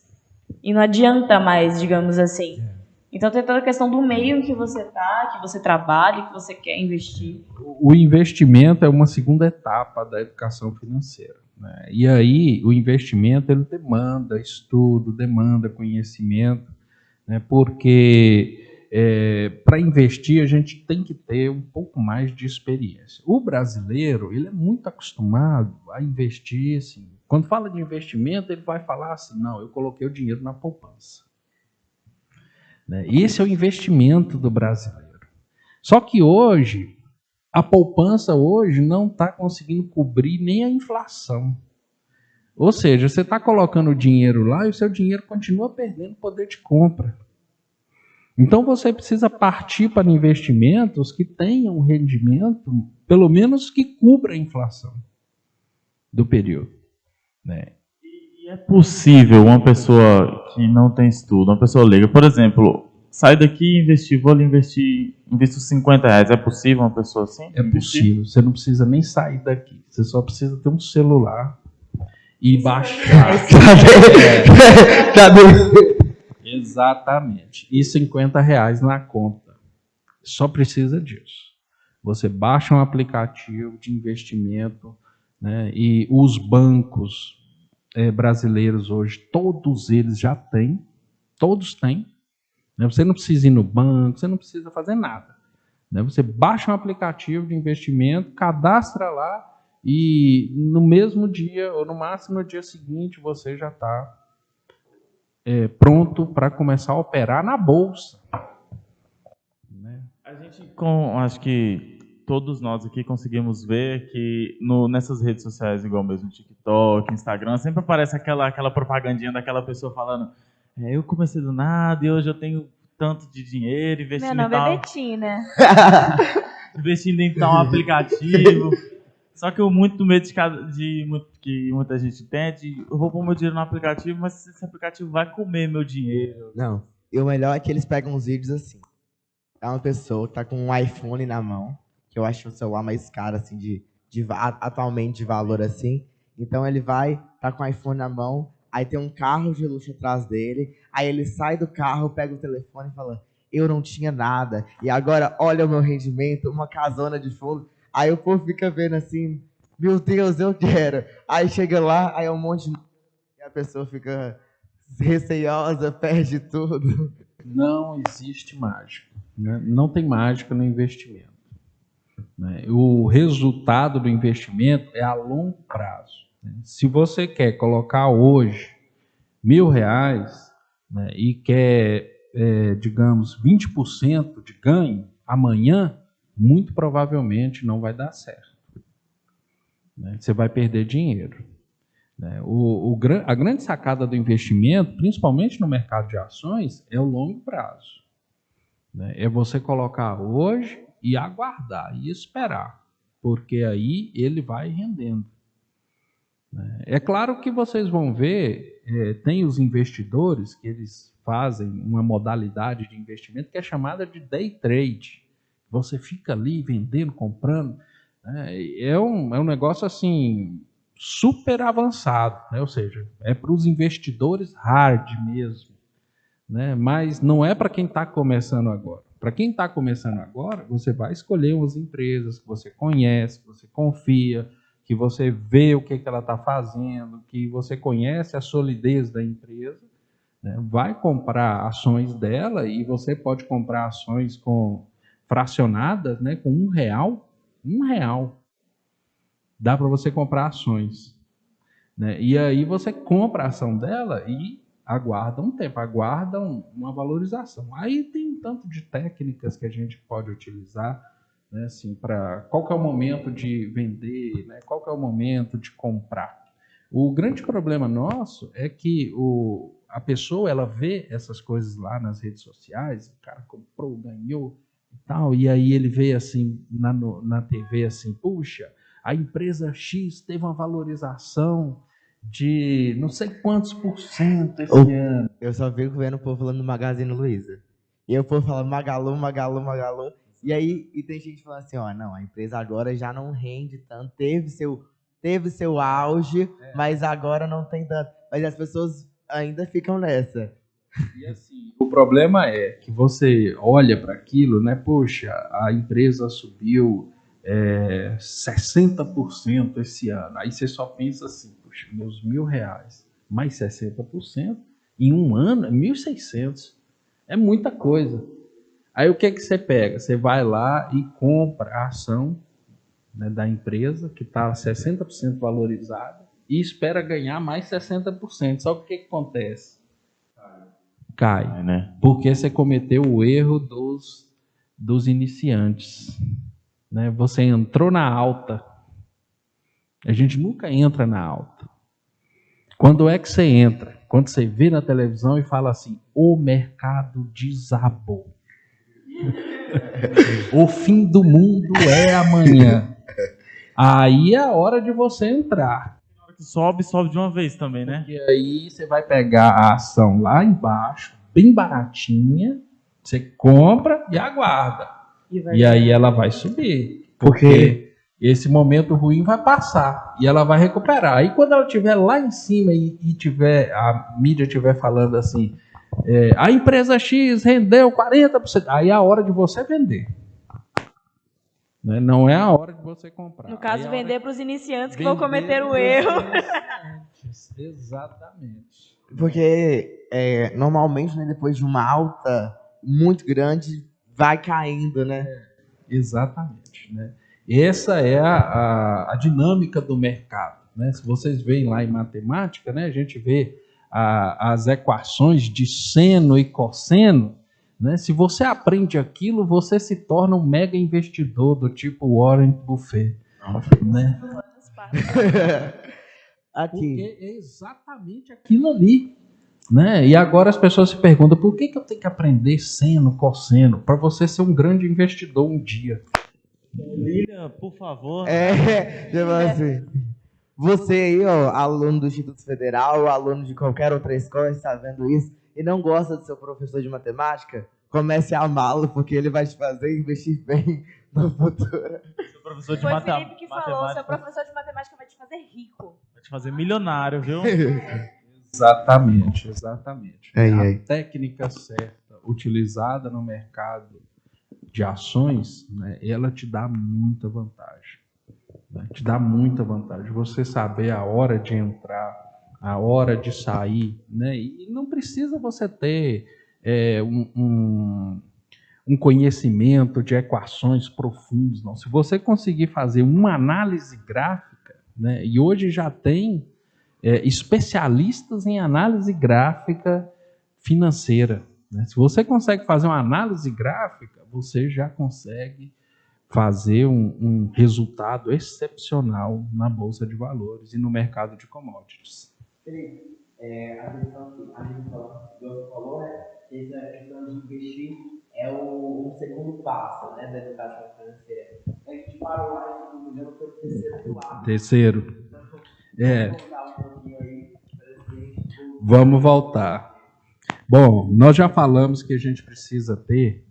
Speaker 2: E não adianta mais, digamos assim. Então tem toda a questão do meio em que você tá, que você trabalha, que você quer investir.
Speaker 4: O investimento é uma segunda etapa da educação financeira. Né? E aí o investimento ele demanda estudo, demanda conhecimento, né? Porque para investir, a gente tem que ter um pouco mais de experiência. O brasileiro, ele é muito acostumado a investir, assim, quando fala de investimento, ele vai falar assim, não, eu coloquei o dinheiro na poupança. Né? Esse é o investimento do brasileiro. Só que hoje, a poupança hoje não está conseguindo cobrir nem a inflação. Ou seja, você está colocando o dinheiro lá e o seu dinheiro continua perdendo poder de compra. Então você precisa partir para investimentos que tenham um rendimento, pelo menos que cubra a inflação do período. Né?
Speaker 3: E é possível uma pessoa que não tem estudo, uma pessoa leiga, por exemplo, sai daqui e investir, vou ali investir, invisto R$50. É possível uma pessoa assim?
Speaker 4: É possível. Você não precisa nem sair daqui. Você só precisa ter um celular e baixar. Exatamente. E R$50 na conta. Só precisa disso. Você baixa um aplicativo de investimento, né? E os bancos brasileiros hoje, todos eles já têm. Todos têm. Né? Você não precisa ir no banco, você não precisa fazer nada. Né? Você baixa um aplicativo de investimento, cadastra lá e no mesmo dia, ou no máximo no dia seguinte, você já está pronto para começar a operar na bolsa. Né?
Speaker 3: A gente, acho que todos nós aqui conseguimos ver que nessas redes sociais, igual mesmo TikTok, Instagram, sempre aparece aquela propagandinha daquela pessoa falando eu comecei do nada e hoje eu tenho tanto de dinheiro, investindo
Speaker 2: Meu nome é Betina.
Speaker 3: investindo em tal aplicativo. Só que o muito medo que muita gente tem é de eu vou pôr meu dinheiro no aplicativo, mas esse aplicativo vai comer meu dinheiro.
Speaker 1: Não. E o melhor é que eles pegam uns vídeos assim. É uma pessoa que tá com um iPhone na mão, que eu acho o celular mais caro, assim, atualmente de valor, assim. Então ele tá com o iPhone na mão, aí tem um carro de luxo atrás dele, aí ele sai do carro, pega o telefone e fala, eu não tinha nada, e agora olha o meu rendimento, uma casona de fundo. Aí o povo fica vendo assim, meu Deus, eu quero. Aí chega lá, aí é um monte de... E a pessoa fica receiosa, perde tudo.
Speaker 4: Não existe mágica. Né? Não tem mágica no investimento. Né? O resultado do investimento é a longo prazo. Né? Se você quer colocar hoje R$1.000, né, e quer, digamos, 20% de ganho amanhã, muito provavelmente não vai dar certo. Né? Você vai perder dinheiro. Né? A grande sacada do investimento, principalmente no mercado de ações, é o longo prazo. Né? É você colocar hoje e aguardar e esperar, porque aí ele vai rendendo. Né? É claro que vocês vão ver, tem os investidores que eles fazem uma modalidade de investimento que é chamada de day trade. Você fica ali vendendo, comprando. Né? É um negócio assim super avançado, né? Ou seja, é para os investidores hard mesmo. Né? Mas não é para quem está começando agora. Para quem está começando agora, você vai escolher umas empresas que você conhece, que você confia, que você vê o que ela está fazendo, que você conhece a solidez da empresa. Né? Vai comprar ações dela e você pode comprar ações fracionadas, né, com R$1. R$1. Dá para você comprar ações. Né? E aí você compra a ação dela e aguarda um tempo, aguarda uma valorização. Aí tem um tanto de técnicas que a gente pode utilizar, né, assim, para qual que é o momento de vender, né, qual que é o momento de comprar. O grande problema nosso é que a pessoa ela vê essas coisas lá nas redes sociais, o cara comprou, ganhou e tal, e aí ele vê assim na TV assim, puxa, a empresa X teve uma valorização de não sei quantos % esse ano.
Speaker 1: Eu só fico vendo o povo falando do Magazine Luiza. E aí o povo fala Magalu, Magalu, Magalu. E aí tem gente falando assim, ó, não, a empresa agora já não rende tanto, teve seu auge, mas agora não tem tanto. Mas as pessoas ainda ficam nessa.
Speaker 4: E assim, o problema é que você olha para aquilo, né? Poxa, a empresa subiu 60% esse ano. Aí você só pensa assim, puxa, meus R$1.000 mais 60%, em um ano é 1.600. É muita coisa. Aí o que você pega? Você vai lá e compra a ação, né, da empresa, que está 60% valorizada, e espera ganhar mais 60%. Só que o que acontece? Cai.
Speaker 3: Né?
Speaker 4: Porque você cometeu o erro dos iniciantes. Né? Você entrou na alta. A gente nunca entra na alta. Quando é que você entra? Quando você vê na televisão e fala assim, o mercado desabou. O fim do mundo é amanhã. Aí é a hora de você entrar.
Speaker 3: Na hora que sobe de uma vez também, né?
Speaker 4: E aí você vai pegar a ação lá embaixo, bem baratinha, você compra e aguarda. E aí ela vai subir. Porque esse momento ruim vai passar e ela vai recuperar. Aí quando ela estiver lá em cima e tiver, a mídia estiver falando assim, a empresa X rendeu 40%, aí é a hora de você vender. Né? Não é a hora de você comprar.
Speaker 2: No caso, vender para os iniciantes que
Speaker 4: Vender
Speaker 2: vão cometer o erro.
Speaker 4: Exatamente.
Speaker 1: Porque normalmente, né, depois de uma alta muito grande, vai caindo, né?
Speaker 4: Exatamente. Né? Essa é a dinâmica do mercado. Né? Se vocês veem lá em matemática, né, a gente vê as equações de seno e cosseno. Né? Se você aprende aquilo, você se torna um mega investidor do tipo Warren Buffett. Né?
Speaker 1: Aqui.
Speaker 4: Porque é exatamente aquilo ali. Né? E agora as pessoas se perguntam, por que eu tenho que aprender seno, cosseno? Para você ser um grande investidor um dia.
Speaker 3: Lilian, por favor.
Speaker 1: Tipo assim, você aí, ó, aluno do Instituto Federal, aluno de qualquer outra escola, está vendo isso e não gosta do seu professor de matemática, comece a amá-lo, porque ele vai te fazer investir bem no futuro.
Speaker 3: Seu professor de
Speaker 2: Foi o Felipe que falou,
Speaker 3: matemática
Speaker 2: seu professor de matemática vai te fazer rico.
Speaker 3: vai te fazer milionário, viu?
Speaker 4: Exatamente, exatamente.
Speaker 1: Aí,
Speaker 4: A
Speaker 1: aí.
Speaker 4: técnica certa, utilizada no mercado de ações, né, ela te dá muita vantagem. Né? Te dá muita vantagem. Você saber a hora de entrar, a hora de sair, né? E não precisa você ter um conhecimento de equações profundos, não. Se você conseguir fazer uma análise gráfica, né? E hoje já tem especialistas em análise gráfica financeira. Né? Se você consegue fazer uma análise gráfica, você já consegue fazer um resultado excepcional na Bolsa de Valores e no mercado de commodities.
Speaker 1: Felipe, a questão que a gente falou, né, que a questão de investir é o segundo passo, né, da educação financeira. A gente parou lá, se não me engano, foi o terceiro pilar.
Speaker 4: Terceiro.
Speaker 1: Vamos voltar um pouquinho aí para gente.
Speaker 4: Vamos voltar. Bom, nós já falamos que a gente precisa ter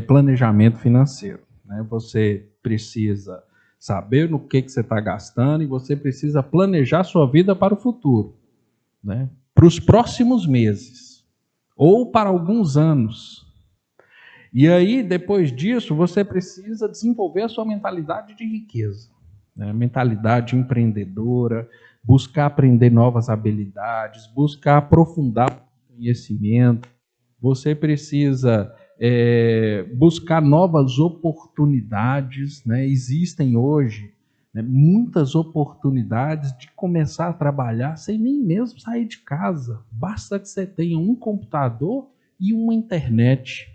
Speaker 4: planejamento financeiro. Né? Você precisa saber no que você está gastando e você precisa planejar sua vida para o futuro. Né? Para os próximos meses. Ou para alguns anos. E aí, depois disso, você precisa desenvolver a sua mentalidade de riqueza. Né? Mentalidade empreendedora, buscar aprender novas habilidades, buscar aprofundar o conhecimento. Você precisa buscar novas oportunidades. Né? Existem hoje, né, muitas oportunidades de começar a trabalhar sem nem mesmo sair de casa. Basta que você tenha um computador e uma internet.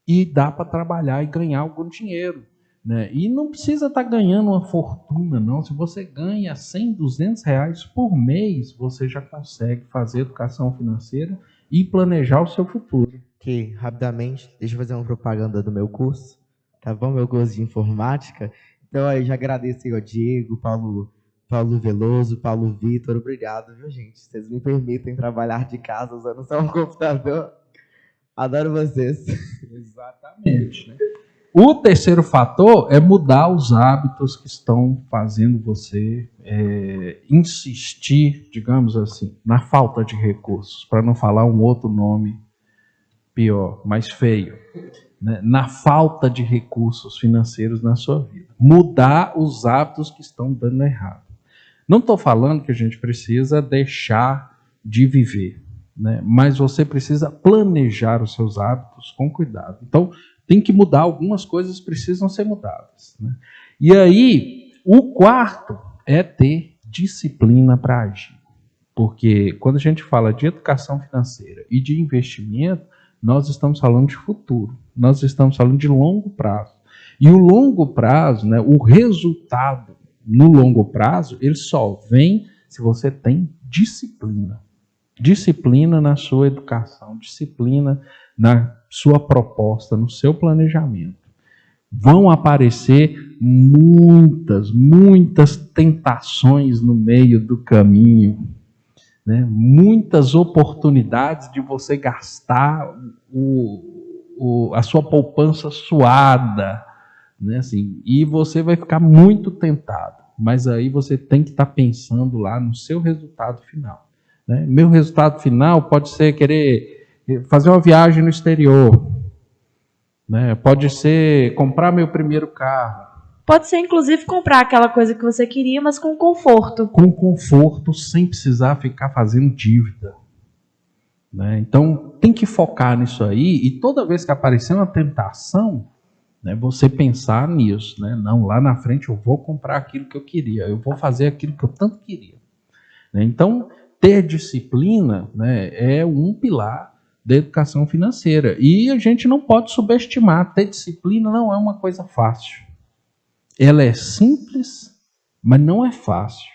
Speaker 4: E dá para trabalhar e ganhar algum dinheiro. Né? E não precisa estar ganhando uma fortuna, não. Se você ganha 100, 200 reais por mês, você já consegue fazer educação financeira e planejar o seu futuro.
Speaker 1: Aqui, rapidamente, deixa eu fazer uma propaganda do meu curso, tá bom? Meu curso de informática. Então, eu já agradeço aí ao Diego, Paulo Veloso, Paulo Vitor, obrigado, viu, gente? Vocês me permitem trabalhar de casa usando só um computador. Adoro vocês.
Speaker 4: Exatamente. Né? O terceiro fator é mudar os hábitos que estão fazendo você insistir, digamos assim, na falta de recursos, para não falar um outro nome pior, mais feio, né? Na falta de recursos financeiros na sua vida. Mudar os hábitos que estão dando errado. Não estou falando que a gente precisa deixar de viver, né? Mas você precisa planejar os seus hábitos com cuidado. Então, tem que mudar, algumas coisas precisam ser mudadas, né? E aí, o quarto é ter disciplina para agir. Porque quando a gente fala de educação financeira e de investimento, nós estamos falando de futuro, nós estamos falando de longo prazo. E o longo prazo, né, o resultado no longo prazo, ele só vem se você tem disciplina. Disciplina na sua educação, disciplina na sua proposta, no seu planejamento. Vão aparecer muitas tentações no meio do caminho, né? Muitas oportunidades de você gastar a sua poupança suada, né? Assim, e você vai ficar muito tentado, mas aí você tem que estar pensando lá no seu resultado final, né? Meu resultado final pode ser querer fazer uma viagem no exterior, né? Pode ser comprar meu primeiro carro.
Speaker 2: Pode ser, inclusive, comprar aquela coisa que você queria, mas com conforto.
Speaker 4: Com conforto, sem precisar ficar fazendo dívida, né? Então, tem que focar nisso aí, e toda vez que aparecer uma tentação, né, você pensar nisso, né? Não, lá na frente eu vou comprar aquilo que eu queria, eu vou fazer aquilo que eu tanto queria, né? Então, ter disciplina, né, é um pilar da educação financeira, e a gente não pode subestimar. Ter disciplina não é uma coisa fácil. Ela é simples, mas não é fácil,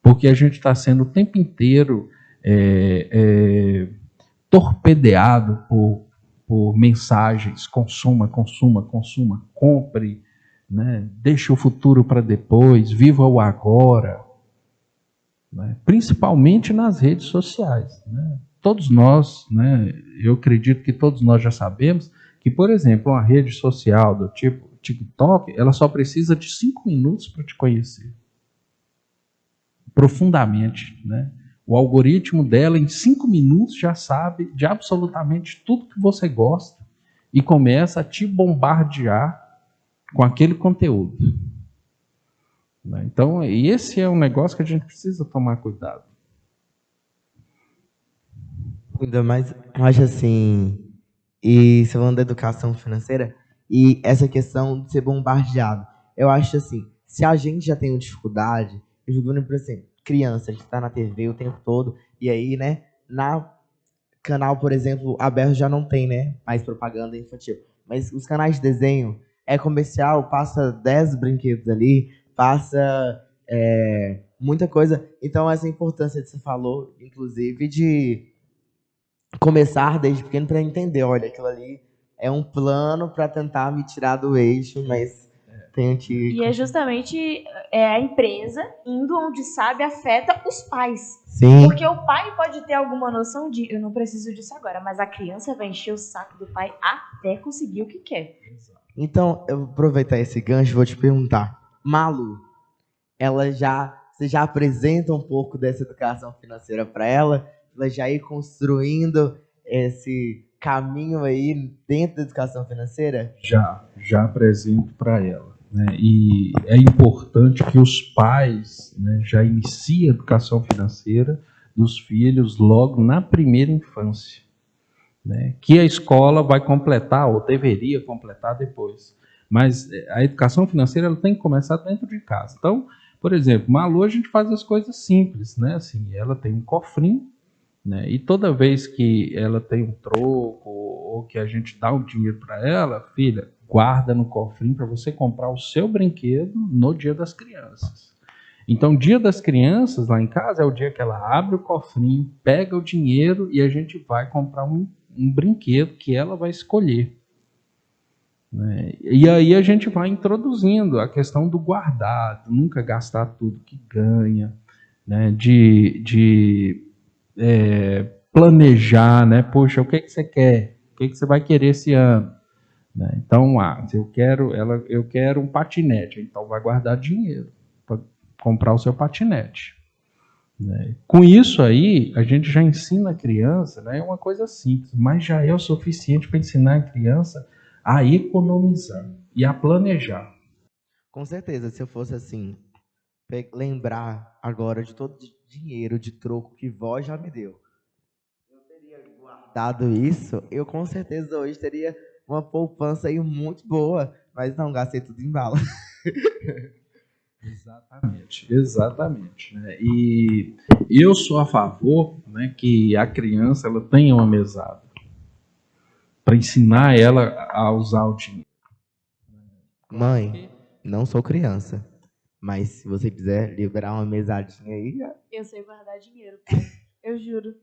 Speaker 4: porque a gente está sendo o tempo inteiro torpedeado por mensagens: consuma, compre, né? Deixe o futuro para depois, viva o agora, né? Principalmente nas redes sociais, né? Todos nós, né, eu acredito que todos nós já sabemos que, por exemplo, uma rede social do tipo TikTok, ela só precisa de 5 minutos para te conhecer profundamente, né? O algoritmo dela, em 5 minutos, já sabe de absolutamente tudo que você gosta e começa a te bombardear com aquele conteúdo, né? Então, esse é um negócio que a gente precisa tomar cuidado.
Speaker 1: Ainda mais, eu acho assim, e você falando da educação financeira, e essa questão de ser bombardeado, eu acho assim, se a gente já tem dificuldade, eu digo, por exemplo, criança, a gente tá na TV o tempo todo, e aí, né, na canal, por exemplo, aberto já não tem, né, mais propaganda infantil, mas os canais de desenho, é comercial, passa 10 brinquedos ali, passa muita coisa, então essa importância que você falou, inclusive, de começar desde pequeno para entender, olha, aquilo ali é um plano para tentar me tirar do eixo, mas tenho que...
Speaker 2: E é justamente a empresa indo onde sabe afeta os pais.
Speaker 1: Sim.
Speaker 2: Porque o pai pode ter alguma noção de, eu não preciso disso agora, mas a criança vai encher o saco do pai até conseguir o que quer.
Speaker 1: Então, eu vou aproveitar esse gancho e vou te perguntar. Malu, você já apresenta um pouco dessa educação financeira para ela? Ela já ir construindo esse caminho aí dentro da educação financeira?
Speaker 4: Já apresento para ela, né? E é importante que os pais, né, já iniciem a educação financeira dos filhos logo na primeira infância, né? Que a escola vai completar, ou deveria completar depois. Mas a educação financeira ela tem que começar dentro de casa. Então, por exemplo, Malu, a gente faz as coisas simples, né? Assim, ela tem um cofrinho, né? E toda vez que ela tem um troco ou que a gente dá um dinheiro para ela, filha, guarda no cofrinho para você comprar o seu brinquedo no Dia das Crianças. Então, Dia das Crianças lá em casa é o dia que ela abre o cofrinho, pega o dinheiro e a gente vai comprar um brinquedo que ela vai escolher, né? E aí a gente vai introduzindo a questão do guardar, nunca gastar tudo que ganha, né? De planejar, né? Poxa, o que você quer? O que você vai querer esse ano? Né? Então, eu quero um patinete, então vai guardar dinheiro para comprar o seu patinete, né? Com isso aí, a gente já ensina a criança, né? É uma coisa simples, mas já é o suficiente para ensinar a criança a economizar e a planejar.
Speaker 1: Com certeza, se eu fosse assim, lembrar agora de todo o dinheiro de troco que vó já me deu, eu teria guardado isso, eu com certeza hoje teria uma poupança aí muito boa, mas não, gastei tudo em bala.
Speaker 4: Exatamente. Né? E eu sou a favor, né, que a criança ela tenha uma mesada para ensinar ela a usar o dinheiro.
Speaker 1: Mãe, não sou criança, mas se você quiser liberar uma mesadinha aí, já...
Speaker 2: Eu sei guardar dinheiro, pai. Eu juro.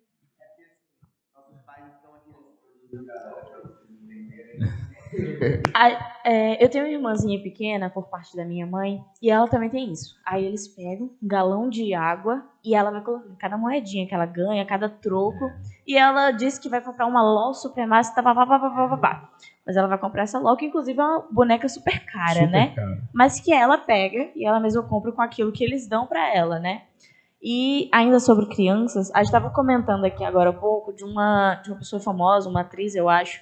Speaker 2: Eu tenho uma irmãzinha pequena por parte da minha mãe e ela também tem isso. Aí eles pegam um galão de água e ela vai colocando cada moedinha que ela ganha, cada troco. E ela disse que vai comprar uma LOL Supremacia, mas ela vai comprar essa LOL, que inclusive é uma boneca super cara, né? Mas que ela pega e ela mesma compra com aquilo que eles dão pra ela, né? E ainda sobre crianças, a gente estava comentando aqui agora há pouco de uma pessoa famosa, uma atriz, eu acho,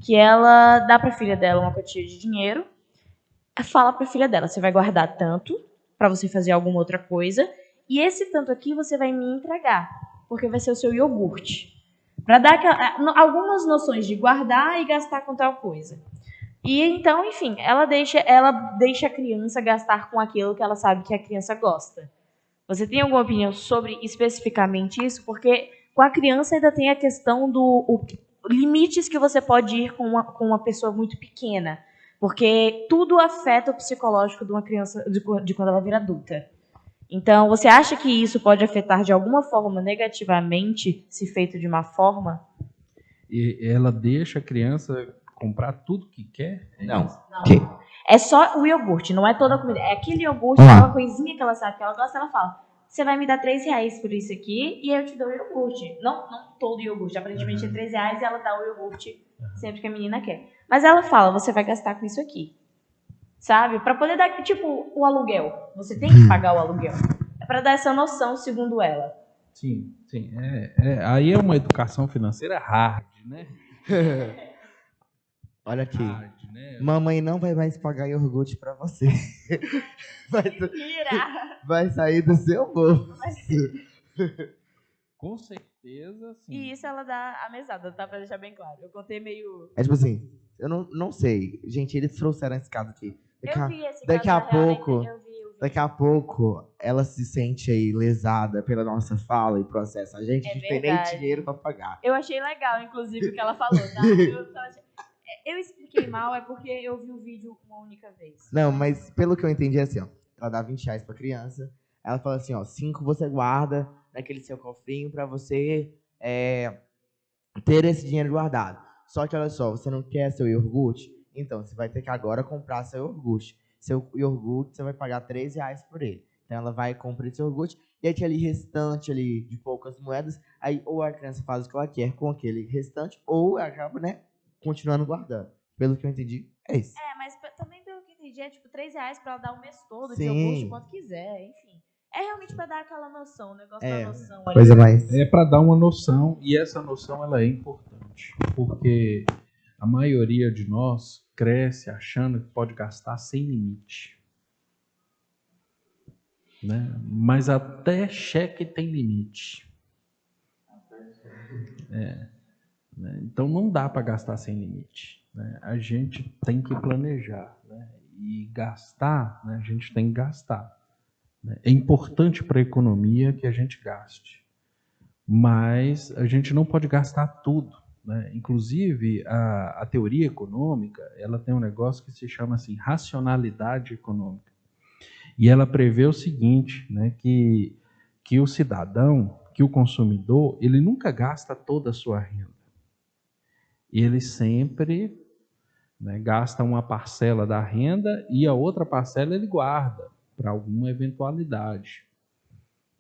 Speaker 2: que ela dá para a filha dela uma quantia de dinheiro, fala para a filha dela, você vai guardar tanto para você fazer alguma outra coisa, e esse tanto aqui você vai me entregar, porque vai ser o seu iogurte. Para dar algumas noções de guardar e gastar com tal coisa. E então, enfim, ela deixa a criança gastar com aquilo que ela sabe que a criança gosta. Você tem alguma opinião sobre especificamente isso? Porque com a criança ainda tem a questão do limites que você pode ir com uma pessoa muito pequena. Porque tudo afeta o psicológico de uma criança de quando ela vira adulta. Então, você acha que isso pode afetar de alguma forma negativamente, se feito de má forma?
Speaker 4: E ela deixa a criança comprar tudo que quer?
Speaker 1: Não.
Speaker 2: É só o iogurte, não é toda a comida. É aquele iogurte, aquela coisinha que ela sabe que ela gosta, ela fala, você vai me dar R$3 por isso aqui e eu te dou o iogurte. Não todo o iogurte, aparentemente é R$3 e ela dá o iogurte sempre que a menina quer. Mas ela fala, você vai gastar com isso aqui. Sabe? Pra poder dar, tipo, o aluguel. Você tem que pagar o aluguel. É pra dar essa noção, segundo ela.
Speaker 4: Sim. Aí é uma educação financeira hard, né?
Speaker 1: Olha aqui, mamãe não vai mais pagar iogurte pra você. Vai sair do seu bolso.
Speaker 4: Com certeza, sim.
Speaker 2: E isso ela dá a mesada, tá? Pra deixar bem claro. Eu contei meio...
Speaker 1: É tipo assim, eu não sei. Gente, eles trouxeram esse caso aqui.
Speaker 2: Eu vi esse caso.
Speaker 1: Daqui a pouco, ela se sente aí lesada pela nossa fala e processa a gente. A gente tem nem dinheiro pra pagar.
Speaker 2: Eu achei legal, inclusive, o que ela falou, tá? Eu expliquei mal, é porque eu vi o vídeo uma única vez.
Speaker 1: Não, mas pelo que eu entendi é assim, ó. Ela dá R$20 pra criança. Ela fala assim, ó, 5 você guarda naquele seu cofrinho pra você ter esse dinheiro guardado. Só que olha só, você não quer seu iogurte? Então, você vai ter que agora comprar seu iogurte. Seu iogurte, você vai pagar R$3 por ele. Então, ela vai comprar esse iogurte e aquele restante ali de poucas moedas, aí ou a criança faz o que ela quer com aquele restante, ou acaba, né, continuando guardando. Pelo que eu entendi, é isso.
Speaker 2: Mas também pelo que eu entendi, é tipo R$3 pra ela dar o mês todo de iogurte, quanto quiser, enfim. É realmente pra dar aquela noção, o negócio da noção.
Speaker 1: Coisa mais.
Speaker 4: É pra dar uma noção, e essa noção ela é importante, porque a maioria de nós cresce achando que pode gastar sem limite. Né? Mas até cheque tem limite. Né? Então não dá para gastar sem limite. Né? A gente tem que planejar. Né? E gastar, né? A gente tem que gastar. Né? É importante para a economia que a gente gaste. Mas a gente não pode gastar tudo. Né? Inclusive, a teoria econômica ela tem um negócio que se chama assim, racionalidade econômica. E ela prevê o seguinte, né, que o cidadão, que o consumidor, ele nunca gasta toda a sua renda. Ele sempre, né, gasta uma parcela da renda e a outra parcela ele guarda para alguma eventualidade.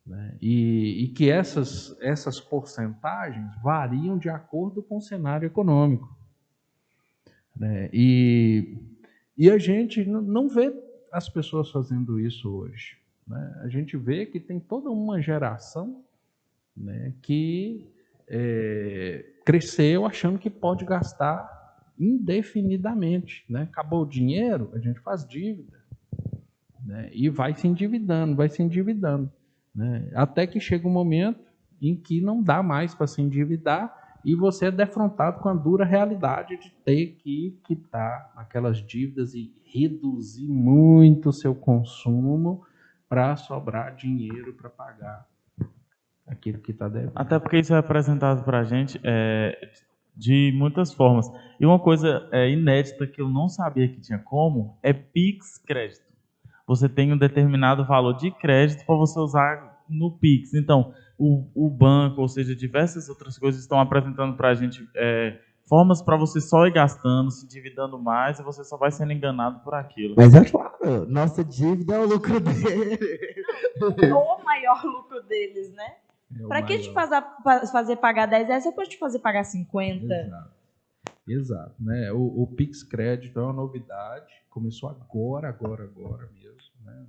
Speaker 4: Né? E que essas porcentagens variam de acordo com o cenário econômico. Né? E a gente não vê as pessoas fazendo isso hoje. Né? A gente vê que tem toda uma geração, né, que cresceu achando que pode gastar indefinidamente. Né? Acabou o dinheiro, a gente faz dívida. Né? E vai se endividando. Né? Até que chega um momento em que não dá mais para se endividar e você é defrontado com a dura realidade de ter que quitar aquelas dívidas e reduzir muito o seu consumo para sobrar dinheiro para pagar aquilo que está devendo.
Speaker 3: Até porque isso é apresentado para a gente de muitas formas. E uma coisa inédita que eu não sabia que tinha como é Pix crédito. Você tem um determinado valor de crédito para você usar no Pix. Então, o banco, ou seja, diversas outras coisas estão apresentando para a gente formas para você só ir gastando, se endividando mais, e você só vai sendo enganado por aquilo.
Speaker 1: Mas é claro, nossa dívida é o lucro dele.
Speaker 2: O maior lucro deles, né? Para que te fazer pagar 10 reais, você pode te fazer pagar 50.
Speaker 4: Exato. Né? O Pix Crédito é uma novidade, começou agora mesmo. Né?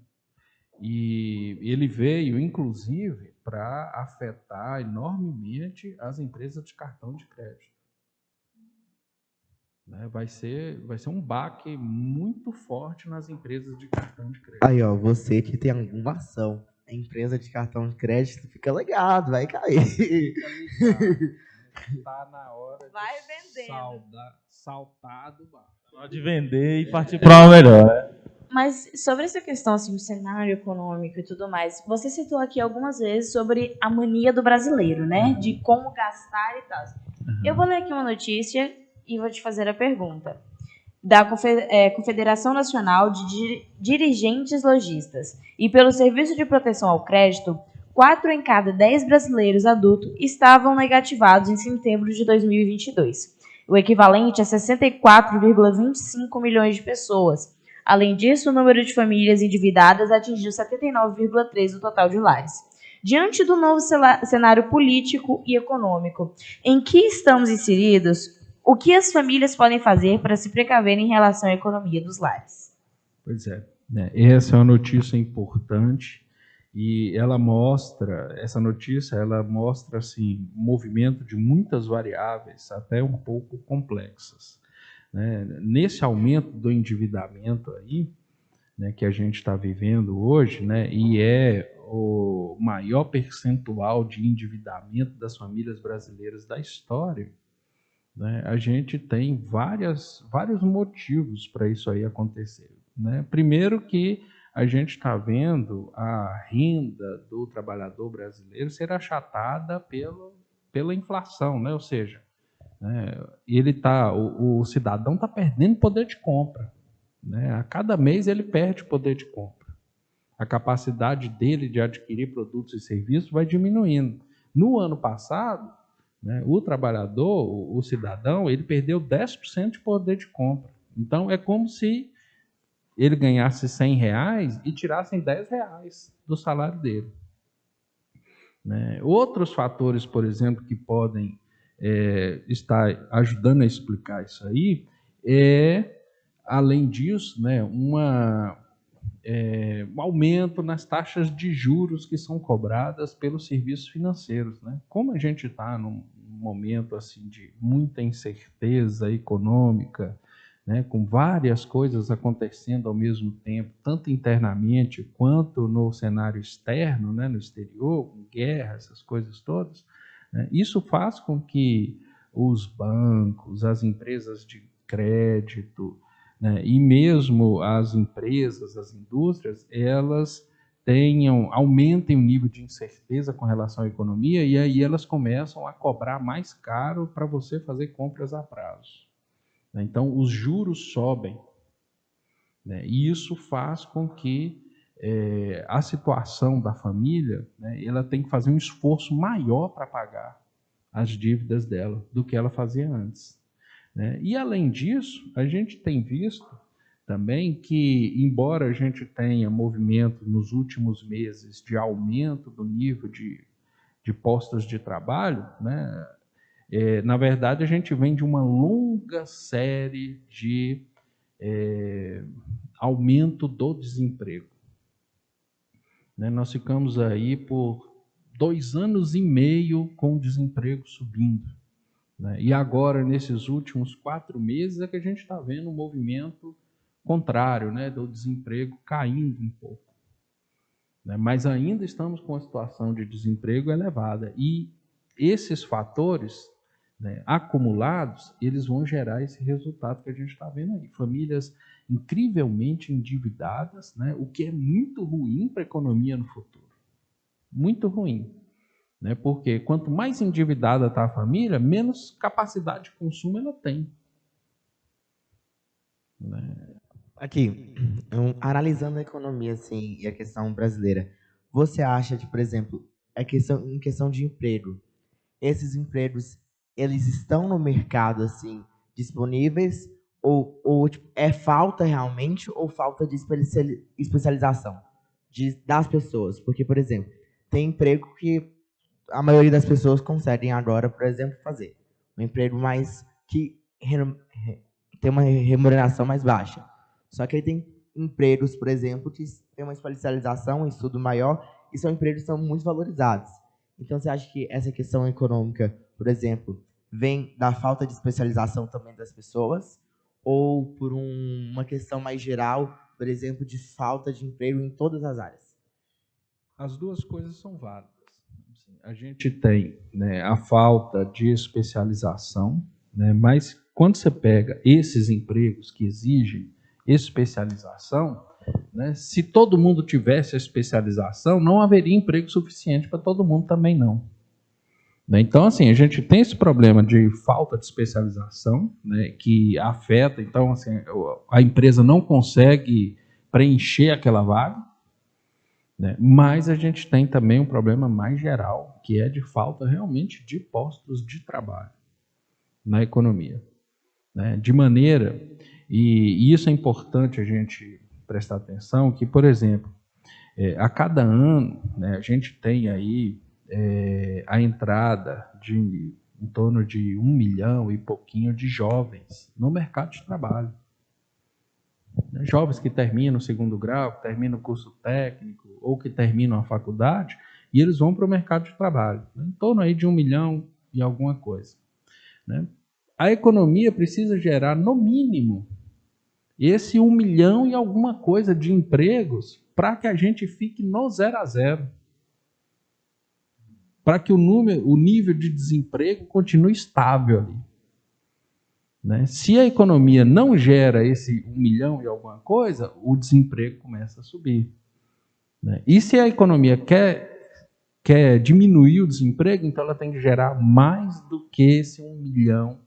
Speaker 4: E ele veio, inclusive, para afetar enormemente as empresas de cartão de crédito. Né? Vai ser um baque muito forte nas empresas de cartão de crédito.
Speaker 1: Aí, ó, você que tem alguma ação, a empresa de cartão de crédito, fica ligado, vai cair.
Speaker 4: Fica ligado. Tá na hora
Speaker 2: Vai
Speaker 4: de saltar do barco.
Speaker 3: Pode vender e partir para uma melhor, né?
Speaker 2: Mas sobre essa questão assim, do cenário econômico e tudo mais, você citou aqui algumas vezes sobre a mania do brasileiro, né? De como gastar e tal. Eu vou ler aqui uma notícia e vou te fazer a pergunta. Da Confederação Nacional de Dirigentes Lojistas e pelo Serviço de Proteção ao Crédito, 4 em cada 10 brasileiros adultos estavam negativados em setembro de 2022, o equivalente a 64,25 milhões de pessoas. Além disso, o número de famílias endividadas atingiu 79,3% do total de lares. Diante do novo cenário político e econômico em que estamos inseridos, o que as famílias podem fazer para se precaver em relação à economia dos lares?
Speaker 4: Pois é, né? Essa é uma notícia importante e essa notícia mostra assim, um movimento de muitas variáveis, até um pouco complexas. Né? Nesse aumento do endividamento aí, né, que a gente está vivendo hoje, né, e é o maior percentual de endividamento das famílias brasileiras da história, né, a gente tem vários motivos para isso aí acontecer. Né? Primeiro que a gente está vendo a renda do trabalhador brasileiro ser achatada pela inflação, né? Ou seja, o cidadão está perdendo poder de compra. Né? A cada mês ele perde poder de compra. A capacidade dele de adquirir produtos e serviços vai diminuindo. No ano passado, né, o trabalhador, o cidadão, ele perdeu 10% de poder de compra. Então, é como se ele ganhasse R$100 e tirassem R$10 do salário dele. Né? Outros fatores, por exemplo, que podem estar ajudando a explicar isso aí, além disso, né, um aumento nas taxas de juros que são cobradas pelos serviços financeiros. Né? Como a gente está num momento assim, de muita incerteza econômica, né, com várias coisas acontecendo ao mesmo tempo, tanto internamente quanto no cenário externo, né, no exterior, com guerra, essas coisas todas, né, isso faz com que os bancos, as empresas de crédito, né, e mesmo as empresas, as indústrias, elas aumentem o nível de incerteza com relação à economia e aí elas começam a cobrar mais caro para você fazer compras a prazo. Então, os juros sobem, né, e isso faz com que a situação da família, né, ela tem que fazer um esforço maior para pagar as dívidas dela do que ela fazia antes. Né? E, além disso, a gente tem visto também que, embora a gente tenha movimento nos últimos meses de aumento do nível de postos de trabalho, né, na verdade, a gente vem de uma longa série de aumento do desemprego. Né? Nós ficamos aí por 2 anos e meio com o desemprego subindo. Né? E agora, nesses últimos 4 meses, é que a gente está vendo um movimento contrário, né, do desemprego caindo um pouco. Né? Mas ainda estamos com uma situação de desemprego elevada. E esses fatores né, acumulados, eles vão gerar esse resultado que a gente está vendo aí. Famílias incrivelmente endividadas, né, o que é muito ruim para a economia no futuro. Muito ruim. Né, porque quanto mais endividada está a família, menos capacidade de consumo ela tem. Né?
Speaker 1: Aqui, analisando a economia assim, e a questão brasileira, você acha que, por exemplo, em questão de emprego, esses empregos, eles estão no mercado assim, disponíveis, ou tipo, é falta realmente, ou falta de especialização das pessoas? Porque, por exemplo, tem emprego que a maioria das pessoas conseguem agora, por exemplo, fazer um emprego mais que tem uma remuneração mais baixa. Só que aí tem empregos, por exemplo, que tem uma especialização, um estudo maior, e são empregos que são muito valorizados. Então, você acha que essa questão econômica, por exemplo, vem da falta de especialização também das pessoas, ou por uma questão mais geral, por exemplo, de falta de emprego em todas as áreas?
Speaker 4: As duas coisas são válidas. A gente tem, né, a falta de especialização, né, mas quando você pega esses empregos que exigem especialização, né, se todo mundo tivesse a especialização, não haveria emprego suficiente para todo mundo também não. Né, então, assim, a gente tem esse problema de falta de especialização, né, que afeta, então, assim, a empresa não consegue preencher aquela vaga, né, mas a gente tem também um problema mais geral, que é de falta realmente de postos de trabalho na economia. Né, de maneira, e isso é importante a gente prestar atenção, que, por exemplo, a cada ano, né, a gente tem aí a entrada de em torno de 1 milhão e pouquinho de jovens no mercado de trabalho. Jovens que terminam o segundo grau, que terminam o curso técnico ou que terminam a faculdade, e eles vão para o mercado de trabalho, né, em torno aí de 1 milhão e alguma coisa. Né? A economia precisa gerar, no mínimo, esse 1 milhão e alguma coisa de empregos para que a gente fique no 0 a 0. Para que o nível de desemprego continue estável ali. Né? Se a economia não gera esse 1 milhão e alguma coisa, o desemprego começa a subir. Né? E se a economia quer diminuir o desemprego, então ela tem que gerar mais do que esse 1 milhão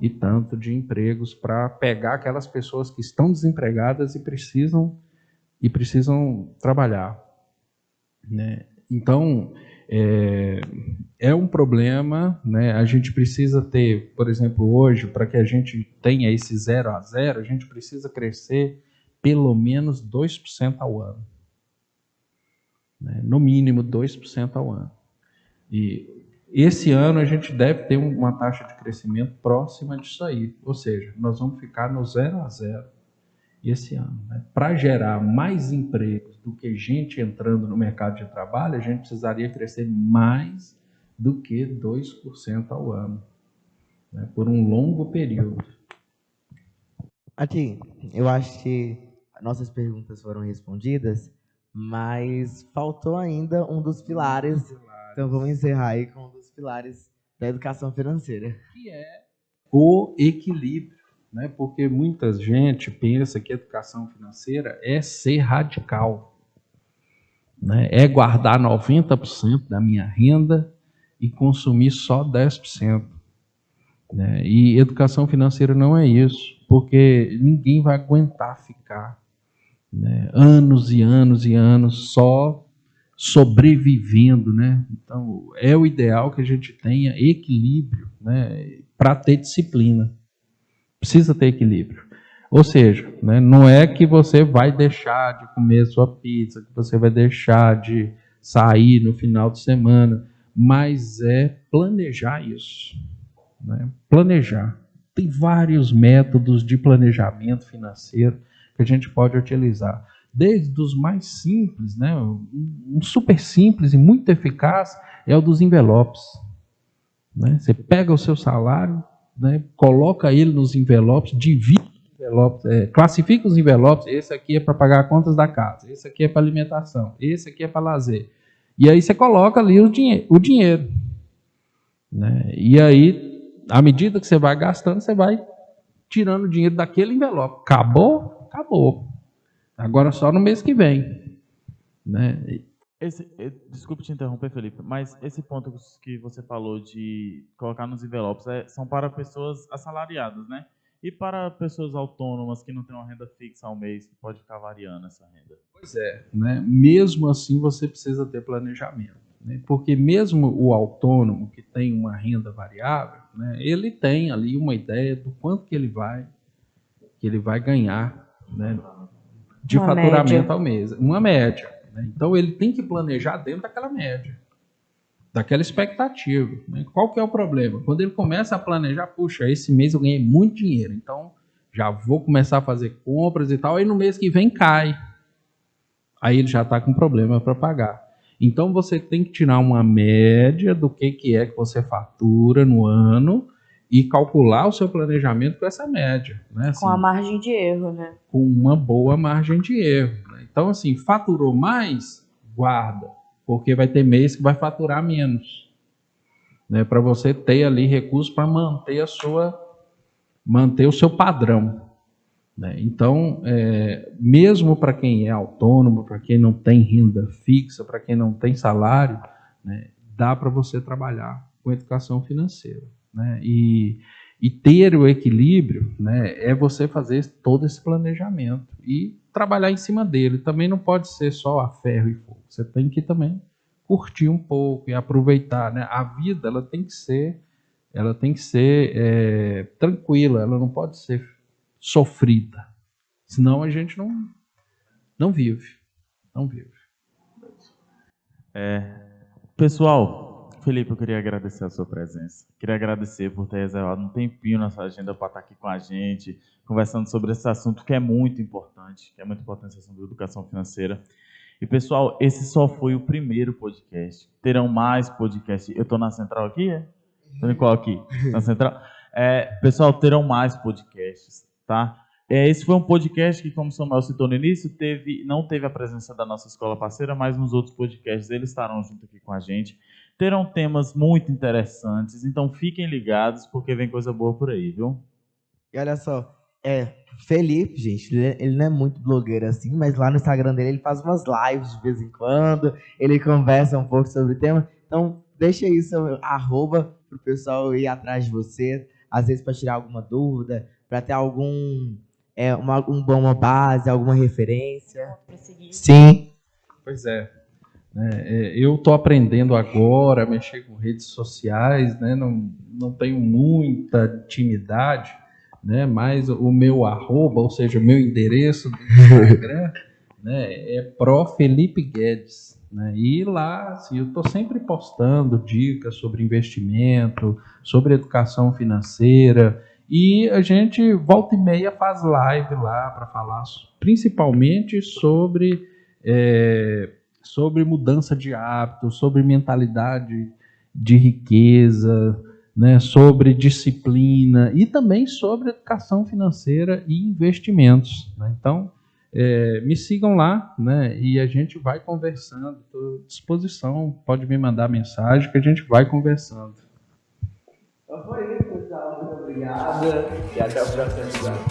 Speaker 4: e tanto de empregos para pegar aquelas pessoas que estão desempregadas e precisam trabalhar. Né? Então, é um problema, né? A gente precisa ter, por exemplo, hoje, para que a gente tenha esse 0 a 0, a gente precisa crescer pelo menos 2% ao ano. Né? No mínimo 2% ao ano. E esse ano a gente deve ter uma taxa de crescimento próxima disso aí. Ou seja, nós vamos ficar no 0 a 0 esse ano. Né? Para gerar mais empregos do que gente entrando no mercado de trabalho, a gente precisaria crescer mais do que 2% ao ano, né? Por um longo período.
Speaker 1: Aqui, eu acho que nossas perguntas foram respondidas, mas faltou ainda um dos pilares. Então vamos encerrar aí com um dos pilares da educação financeira,
Speaker 4: Que é o equilíbrio. Né? Porque muita gente pensa que a educação financeira é ser radical. Né? É guardar 90% da minha renda e consumir só 10%. Né? E educação financeira não é isso, porque ninguém vai aguentar ficar, né, anos e anos e anos só sobrevivendo. Né? Então, é o ideal que a gente tenha equilíbrio, né, para ter disciplina. Precisa ter equilíbrio. Ou seja, né, não é que você vai deixar de comer sua pizza, que você vai deixar de sair no final de semana, mas é planejar isso. Né? Planejar. Tem vários métodos de planejamento financeiro que a gente pode utilizar. Desde os mais simples, né, um super simples e muito eficaz é o dos envelopes. Né? Você pega o seu salário, né, coloca ele nos envelopes, divide os envelopes, classifica os envelopes. Esse aqui é para pagar contas da casa, esse aqui é para alimentação, esse aqui é para lazer. E aí você coloca ali o dinheiro. Né? E aí à medida que você vai gastando, você vai tirando dinheiro daquele envelope. Acabou? Acabou. Agora só no mês que vem. Né?
Speaker 3: Desculpe te interromper, Felipe, mas esse ponto que você falou de colocar nos envelopes são para pessoas assalariadas, né? E para pessoas autônomas que não têm uma renda fixa ao mês, que pode ficar variando essa renda.
Speaker 4: Pois é, né? Mesmo assim você precisa ter planejamento, né? Porque mesmo o autônomo que tem uma renda variável, né, ele tem ali uma ideia do quanto que ele vai ganhar, né, de
Speaker 2: Uma
Speaker 4: faturamento
Speaker 2: média.
Speaker 4: ao mês, uma média. Né? Então ele tem que planejar dentro daquela média, daquela expectativa. Né? Qual que é o problema? Quando ele começa a planejar, puxa, esse mês eu ganhei muito dinheiro, então já vou começar a fazer compras e tal, aí no mês que vem cai. Aí ele já está com problema para pagar. Então você tem que tirar uma média do que é que você fatura no ano e calcular o seu planejamento com essa média. Né? Assim,
Speaker 2: Com a margem de erro, né?
Speaker 4: com uma boa margem de erro. Né? Então, assim, faturou mais, guarda, porque vai ter mês que vai faturar menos. Né? Para você ter ali recursos para manter o seu padrão. Né? Então, mesmo para quem é autônomo, para quem não tem renda fixa, para quem não tem salário, né, dá para você trabalhar com educação financeira. Né? E ter o equilíbrio, né, é você fazer todo esse planejamento e trabalhar em cima dele. Também não pode ser só a ferro e fogo. Você tem que também curtir um pouco e aproveitar. Né? A vida ela tem que ser tranquila, ela não pode ser sofrida. Senão a gente não vive. Não vive.
Speaker 3: Pessoal, Felipe, eu queria agradecer a sua presença. Queria agradecer por ter reservado um tempinho na sua agenda para estar aqui com a gente, conversando sobre esse assunto que é muito importante, esse assunto da educação financeira. E, pessoal, esse só foi o primeiro podcast. Terão mais podcasts. Eu estou na central aqui, é? Estou em qual aqui? Na central? Pessoal, terão mais podcasts, tá? Esse foi um podcast que, como o Samuel citou no início, não teve a presença da nossa escola parceira, mas nos outros podcasts eles estarão junto aqui com a gente. Terão temas muito interessantes, então fiquem ligados, porque vem coisa boa por aí, viu?
Speaker 1: E olha só, Felipe, gente, ele não é muito blogueiro assim, mas lá no Instagram dele ele faz umas lives de vez em quando, ele conversa um pouco sobre o tema, então deixa aí seu arroba pro pessoal ir atrás de você, às vezes para tirar alguma dúvida, para ter uma base, alguma referência. Sim.
Speaker 4: Pois é. Eu estou aprendendo agora a mexer com redes sociais, né? Não tenho muita intimidade, né? Mas o meu arroba, ou seja, o meu endereço do Instagram, né, é @Felipe Guedes. Né? E lá, assim, eu estou sempre postando dicas sobre investimento, sobre educação financeira, e a gente volta e meia faz live lá para falar principalmente sobre mudança de hábito, sobre mentalidade de riqueza, né, sobre disciplina e também sobre educação financeira e investimentos. Né? Então, me sigam lá, né, e a gente vai conversando. Estou à disposição, pode me mandar mensagem que a gente vai conversando.
Speaker 1: Então foi isso, pessoal. Muito obrigado e até o próximo episódio.